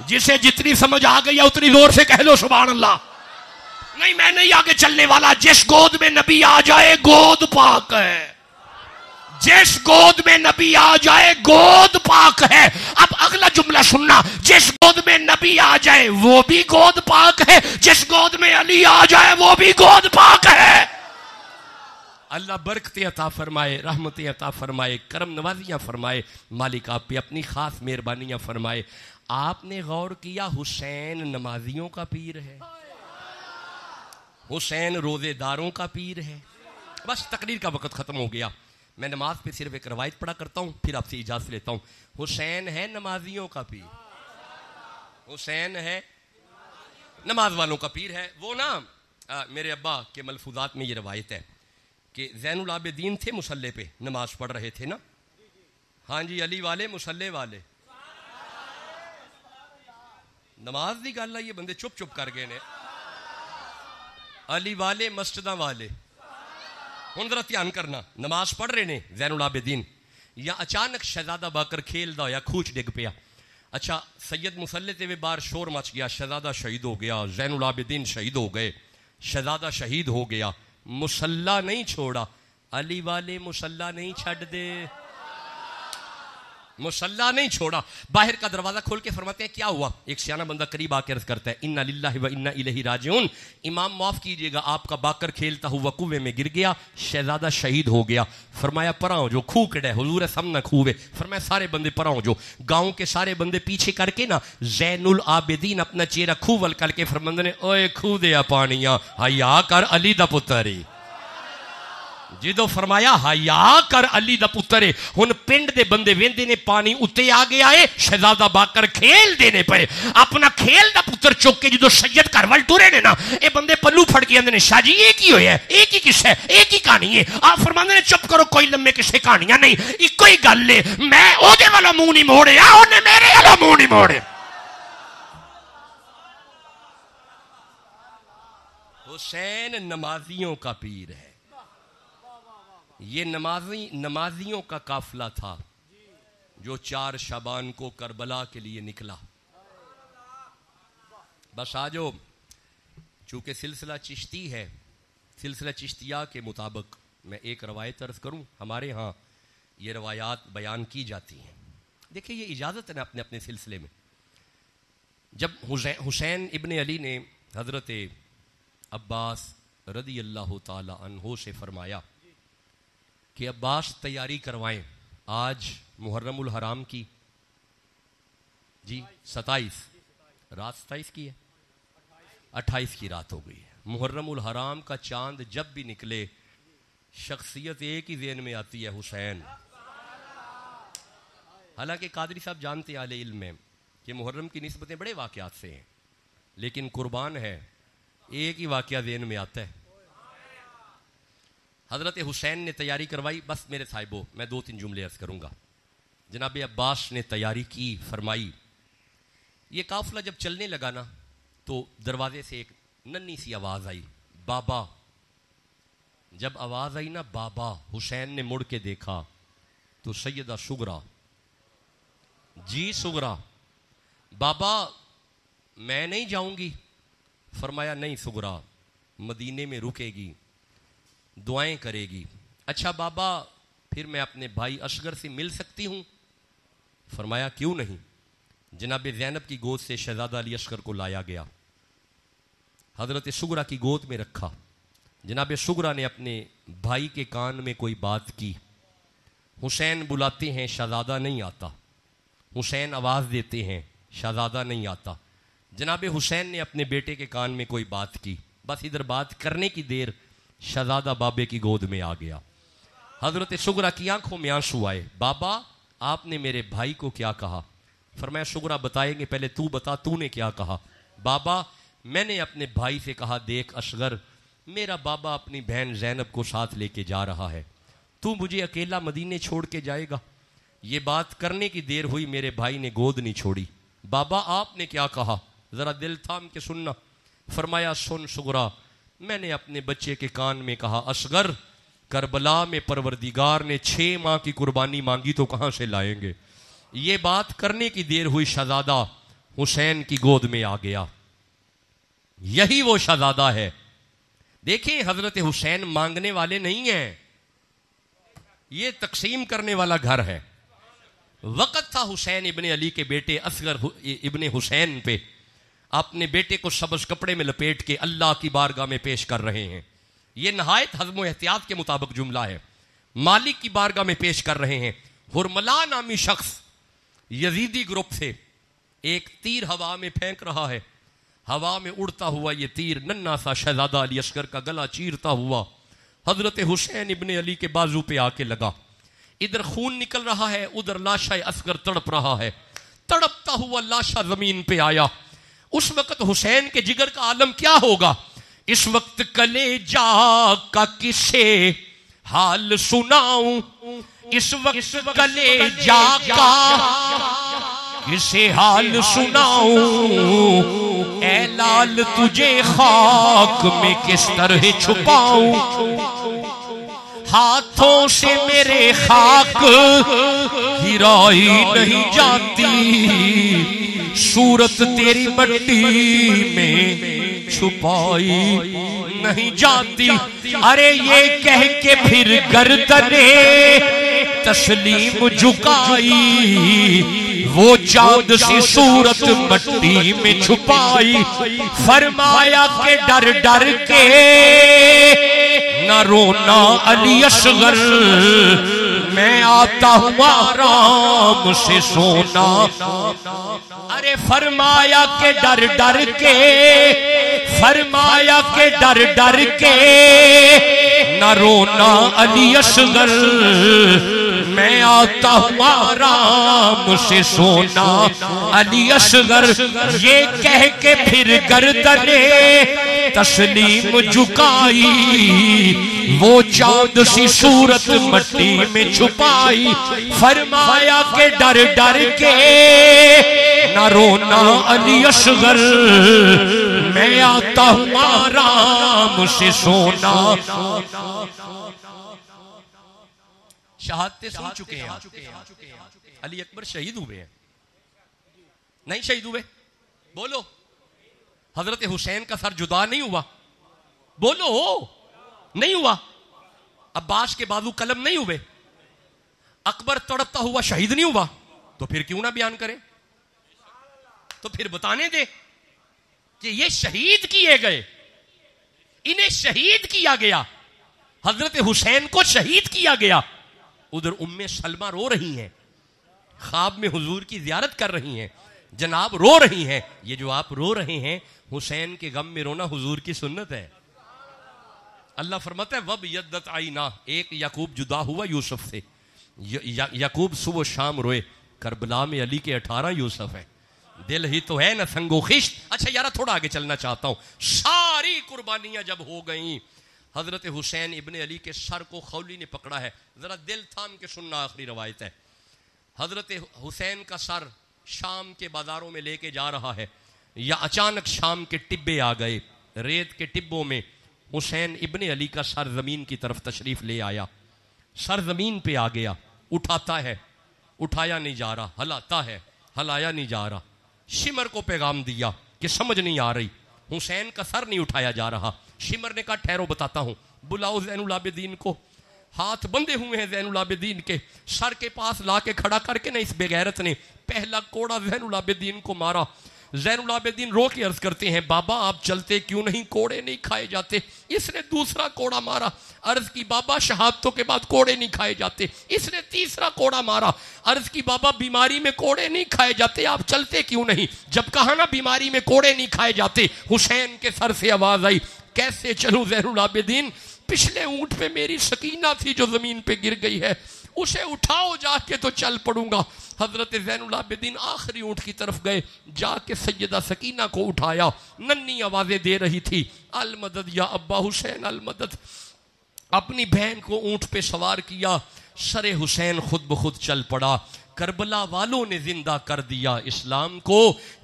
Speaker 2: جسے جتنی سمجھ آ گئی ہے اتنی زور سے کہہ لو سبحان اللہ. نہیں میں نہیں آگے چلنے والا. جس گود میں نبی آ جائے گود پاک ہے، جس گود میں نبی آ جائے گود پاک ہے. اب اگلا جملہ سننا، جس گود میں نبی آ جائے وہ بھی گود پاک ہے، جس گود میں علی آ جائے وہ بھی گود پاک ہے. اللہ برکتیں عطا فرمائے، رحمتیں عطا فرمائے، کرم نوازیاں فرمائے. مالک آپ پہ اپنی خاص مہربانیاں فرمائے. آپ نے غور کیا حسین نمازیوں کا پیر ہے، حسین روزے داروں کا پیر ہے. بس تقریر کا وقت ختم ہو گیا. میں نماز پہ صرف ایک روایت پڑھا کرتا ہوں پھر آپ سے اجازت لیتا ہوں. حسین ہے نمازیوں کا پیر، حسین ہے نماز والوں کا پیر ہے. وہ نا میرے ابا کے ملفوظات میں یہ روایت ہے کہ زین العابدین تھے مصلی پہ نماز پڑھ رہے تھے نا. ہاں جی علی والے مصلی والے، نماز دی گل ہے، یہ بندے چپ چپ کر گئے نے. علی والے مسجداں والے. ہن ذرا دھیان کرنا، نماز پڑھ رہے نے زین العابدین، یا اچانک شہزادہ باکر کھیلدا ہویا کھوچ ڈگ پیا. اچھا سید مسلح تے بار شور مچ گیا, شہزادہ شہید ہو گیا, زین العابدین شہید ہو گئے, شہزادہ شہید ہو گیا. مسلح نہیں چھوڑا, علی والے مسلح نہیں چھڈ دے, مسلح نہیں چھوڑا. باہر کا دروازہ کھول کے فرماتے ہیں کیا ہوا؟ ایک سیانہ بندہ قریب آ کے عرض کرتا ہے انا للہ و انا الیہ راجعون, امام معاف کیجئے گا آپ کا باکر کھیلتا ہوا کنویں میں گر گیا, شہزادہ شہید ہو گیا. فرمایا پراؤ جو کھوکڑے حضور سامنے کھوے. فرمایا سارے بندے پراؤ جو, گاؤں کے سارے بندے پیچھے کر کے نا زین العابدین اپنا چہرہ کھوول کر کے فرماندے نے اوئے کھو دیا پانیاں حیا کر علی دا پتر. جدو فرمایا حیا کر علی دا پتر, ہن پنڈ دے بندے ویندے نے پانی اتے آ گیا ہے, شہزادہ باکر کھیل دینے پے اپنا کھیل دا پتر چک کے جدو سید گھر وال ٹرے نے نا, اے بندے پلو پھڑ کے اندے نے شاہ جی ایک ہی ہویا ہے, ایک ہی قصہ ہے, ایک ہی کہانی ہے. آپ فرماندے نے چپ کرو, کوئی لمبے قصے کہانیاں نہیں, ایک ہی گل ہے, میں او دے والا منہ نہیں موڑیا, اونے میرے والا منہ نہیں موڑے. حسین نمازیوں کا پیر ہے. یہ نمازیوں کا قافلہ تھا جو 4 شعبان کو کربلا کے لیے نکلا. بس آجو, چونکہ سلسلہ چشتی ہے, سلسلہ چشتیہ کے مطابق میں ایک روایت عرض کروں. ہمارے ہاں یہ روایات بیان کی جاتی ہیں. دیکھیں یہ اجازت ہے نا اپنے اپنے سلسلے میں. جب حسین ابن علی نے حضرت عباس رضی اللہ تعالی عنہ سے فرمایا کہ عباس تیاری کروائیں, آج محرم الحرام کی جی 27 رات 27 کی ہے, 28 کی رات ہو گئی ہے. محرم الحرام کا چاند جب بھی نکلے شخصیت ایک ہی ذہن میں آتی ہے, حسین. حالانکہ قادری صاحب جانتے اہل علم میں کہ محرم کی نسبتیں بڑے واقعات سے ہیں, لیکن قربان ہے ایک ہی واقعہ ذہن میں آتا ہے. حضرت حسین نے تیاری کروائی. بس میرے صاحبوں میں 2-3 جملے عرض کروں گا. جناب عباس نے تیاری کی, فرمائی. یہ قافلہ جب چلنے لگا نا تو دروازے سے ایک ننھی سی آواز آئی, بابا. جب آواز آئی نا بابا, حسین نے مڑ کے دیکھا تو سیدہ سغرا, جی سغرا, بابا میں نہیں جاؤں گی. فرمایا نہیں سغرا, مدینے میں رکے گی, دعائیں کرے گی. اچھا بابا پھر میں اپنے بھائی اصغر سے مل سکتی ہوں؟ فرمایا کیوں نہیں. جناب زینب کی گود سے شہزادہ علی اصغر کو لایا گیا, حضرت سغرا کی گود میں رکھا. جناب سغرا نے اپنے بھائی کے کان میں کوئی بات کی. حسین بلاتے ہیں, شہزادہ نہیں آتا. حسین آواز دیتے ہیں, شہزادہ نہیں آتا. جناب حسین نے اپنے بیٹے کے کان میں کوئی بات کی. بس ادھر بات کرنے کی دیر شہزادہ بابے کی گود میں آ گیا. حضرت سغرا کی آنکھوں میں آنسو آئے, بابا آپ نے میرے بھائی کو کیا کہا؟ فرمایا سغرا بتائیں گے, پہلے تو بتا تو نے کیا کہا. بابا میں نے اپنے بھائی سے کہا دیکھ اصغر, میرا بابا اپنی بہن زینب کو ساتھ لے کے جا رہا ہے, تو مجھے اکیلا مدینے چھوڑ کے جائے گا؟ یہ بات کرنے کی دیر ہوئی, میرے بھائی نے گود نہیں چھوڑی. بابا آپ نے کیا کہا؟ ذرا دل تھام کے سننا. فرمایا سن سغرا, میں نے اپنے بچے کے کان میں کہا اصغر کربلا میں پروردگار نے 6 ماہ کی قربانی مانگی تو کہاں سے لائیں گے. یہ بات کرنے کی دیر ہوئی, شہزادہ حسین کی گود میں آ گیا. یہی وہ شہزادہ ہے. دیکھیں حضرت حسین مانگنے والے نہیں ہیں, یہ تقسیم کرنے والا گھر ہے. وقت تھا حسین ابن علی کے بیٹے اصغر ابن حسین پہ, اپنے بیٹے کو سبز کپڑے میں لپیٹ کے اللہ کی بارگاہ میں پیش کر رہے ہیں. یہ نہایت حزم و احتیاط کے مطابق جملہ ہے. مالک کی بارگاہ میں پیش کر رہے ہیں. ہرملا نامی شخص یزیدی گروپ سے ایک تیر ہوا میں پھینک رہا ہے. ہوا میں اڑتا ہوا یہ تیر ننھا سا شہزادہ علی اصغر کا گلا چیرتا ہوا حضرت حسین ابن علی کے بازو پہ آ کے لگا. ادھر خون نکل رہا ہے, ادھر لاشا اصغر تڑپ رہا ہے. تڑپتا ہوا لاشا زمین پہ آیا. اس وقت حسین کے جگر کا عالم کیا ہوگا؟ اس وقت کلیجا کا کسے حال سناؤں, اس وقت کلیجا کا کسے حال سناؤں, اے لال تجھے خاک میں کس طرح چھپاؤں. ہاتھوں سے میرے خاک گرائی نہیں جاتی، صورت تیری مٹی میں چھپائی نہیں جاتی۔ ارے یہ کہہ کے پھر گردنے تسلیم جھکائی، وہ چاند سی صورت مٹی میں چھپائی، فرمایا کہ ڈر ڈر کے نہ رونا علی اصغر، میں آتا ہوں آرام سے سونا۔ ارے فرمایا کہ ڈر ڈر کے، فرمایا کہ ڈر ڈر کے نہ رونا علی اصغر، میں آتا ہوں آرام سے سونا علی اصغر۔ یہ کہہ کے پھر گردنے تسلیم جھکائی، وہ چاند سی صورت مٹی میں چھپائی، فرمایا کہ ڈر ڈر کے نہ رونا علی اصغر، میں آتا ہوں آرام سے سونا۔ شہادتیں سن چکے ہیں، علی اکبر شہید ہوئے ہیں، نہیں شہید ہوئے؟ بولو۔ حضرت حسین کا سر جدا نہیں ہوا؟ بولو، نہیں ہوا۔ عباس کے بازو قلم نہیں ہوئے؟ اکبر تڑپتا ہوا شہید نہیں ہوا؟ تو پھر کیوں نہ بیان کریں؟ تو پھر بتانے دے کہ یہ شہید کیے گئے، انہیں شہید کیا گیا، حضرت حسین کو شہید کیا گیا۔ ادھر ام سلمہ رو رہی ہیں، خواب میں حضور کی زیارت کر رہی ہیں، جناب رو رہی ہیں۔ یہ جو آپ رو رہے ہیں، حسین کے غم میں رونا حضور کی سنت ہے۔ اللہ فرماتا ہے وَبْيَضَّتْ عَيْنَاهُ، ایک یعقوب جدا ہوا یوسف سے، یعقوب صبح و شام روئے، کربلا میں علی کے 18 یوسف ہیں، دل ہی تو ہے نہ سنگ و خشت۔ اچھا یارہ تھوڑا آگے چلنا چاہتا ہوں۔ ساری قربانیاں جب ہو گئیں، حضرت حسین ابن علی کے سر کو خولی نے پکڑا ہے، ذرا دل تھام کے سننا، آخری روایت ہے۔ حضرت حسین کا سر شام کے بازاروں میں لے کے جا رہا ہے، یا اچانک شام کے ٹبے آ گئے، ریت کے ٹبوں میں حسین ابن علی کا سر زمین کی طرف تشریف لے آیا، سر زمین پہ آ گیا، اٹھاتا ہے، اٹھایا نہیں جا رہا، ہلاتا ہے، ہلایا نہیں جا رہا۔ شمر کو پیغام دیا کہ سمجھ نہیں آ رہی، حسین کا سر نہیں اٹھایا جا رہا۔ شمر نے کہا ٹھہرو بتاتا ہوں، بلاؤ زین العابدین کو۔ ہاتھ بندے ہوئے ہیں زین العابدین کے، سر کے پاس لا کے کھڑا کر کے نا اس بے غیرت نے پہلا کوڑا زین العابدین کو مارا۔ زین العابدین رو کے عرض کرتے ہیں بابا آپ چلتے کیوں نہیں، کوڑے نہیں کھائے جاتے۔ اس نے دوسرا کوڑا مارا، عرض کی بابا شہادتوں کے بعد کوڑے نہیں کھائے جاتے۔ اس نے تیسرا کوڑا مارا، عرض کی بابا بیماری میں کوڑے نہیں کھائے جاتے، آپ چلتے کیوں نہیں۔ جب کہا نا بیماری میں کوڑے نہیں کھائے جاتے، حسین کے سر سے آواز آئی کیسے چلوں زین العابدین، پچھلے اونٹ پہ میری سکینہ تھی جو زمین پہ گر گئی ہے، اسے اٹھاؤ جا کے تو چل پڑوں گا۔ حضرت زین العابدین آخری اونٹ کی طرف گئے، جا کے سیدہ سکینہ کو اٹھایا، ننھی آوازیں دے رہی تھی المدد یا ابا حسین المدد۔ اپنی بہن کو اونٹ پہ سوار کیا، سر حسین خود بخود چل پڑا۔ کربلا والوں نے زندہ کر دیا اسلام کو،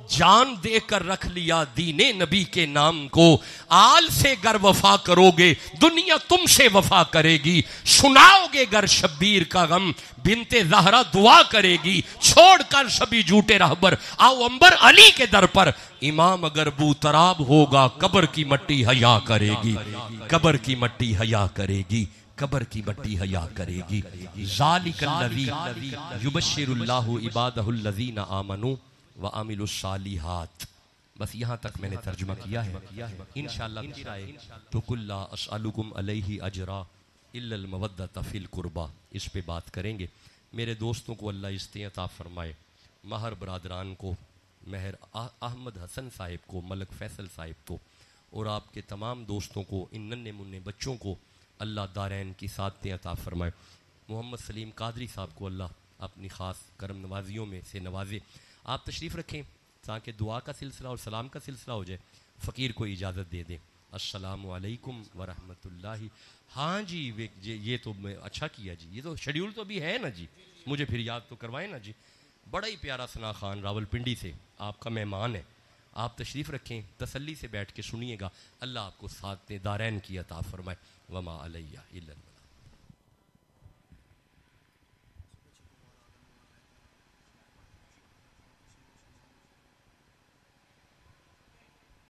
Speaker 2: جان دے کر رکھ لیا دین نبی کے نام کو۔ آل سے گر وفا کرو گے دنیا تم سے وفا کرے گی، سناؤ گے گر شبیر کا غم بنت زہرا دعا کرے گی۔ چھوڑ کر سبھی جھوٹے رہبر آؤ انبر علی کے در پر، امام اگر بو تراب ہوگا قبر کی مٹی حیا کرے گی، قبر کی مٹی حیا کرے گی، قبر کی مٹی حیا کرے گی۔ ذالک الذی یبشر اللہ عبادہ الذین آمنوا وعملوا الصالحات۔ بس یہاں تک میں نے ترجمہ کیا ہے، انشاءاللہ پھر آئے تو کل لا اسألکم علیہ اجرا الا المودۃ فی القربہ، اس پہ بات کریں گے۔ میرے دوستوں کو اللہ استعطاف فرمائے، مہر برادران کو، مہر احمد حسن صاحب کو، ملک فیصل صاحب کو، اور آپ کے تمام دوستوں کو، ان ننھے منھے بچوں کو اللہ دارین کی سعادتیں عطا فرمائے۔ محمد سلیم قادری صاحب کو اللہ اپنی خاص کرم نوازیوں میں سے نوازے۔ آپ تشریف رکھیں تاکہ دعا کا سلسلہ اور سلام کا سلسلہ ہو جائے۔ فقیر کو اجازت دے دیں۔ السلام علیکم ورحمۃ اللہ۔ ہاں جی یہ تو میں اچھا کیا جی، یہ تو شیڈیول تو بھی ہے نا جی، مجھے پھر یاد تو کروائیں نا جی۔ بڑا ہی پیارا ثنا خان راول پنڈی سے آپ کا مہمان ہے، آپ تشریف رکھیں، تسلی سے بیٹھ کے سنیے گا، اللہ آپ کو سعادتیں دارین کی عطا فرمائے۔ وما علیہ الا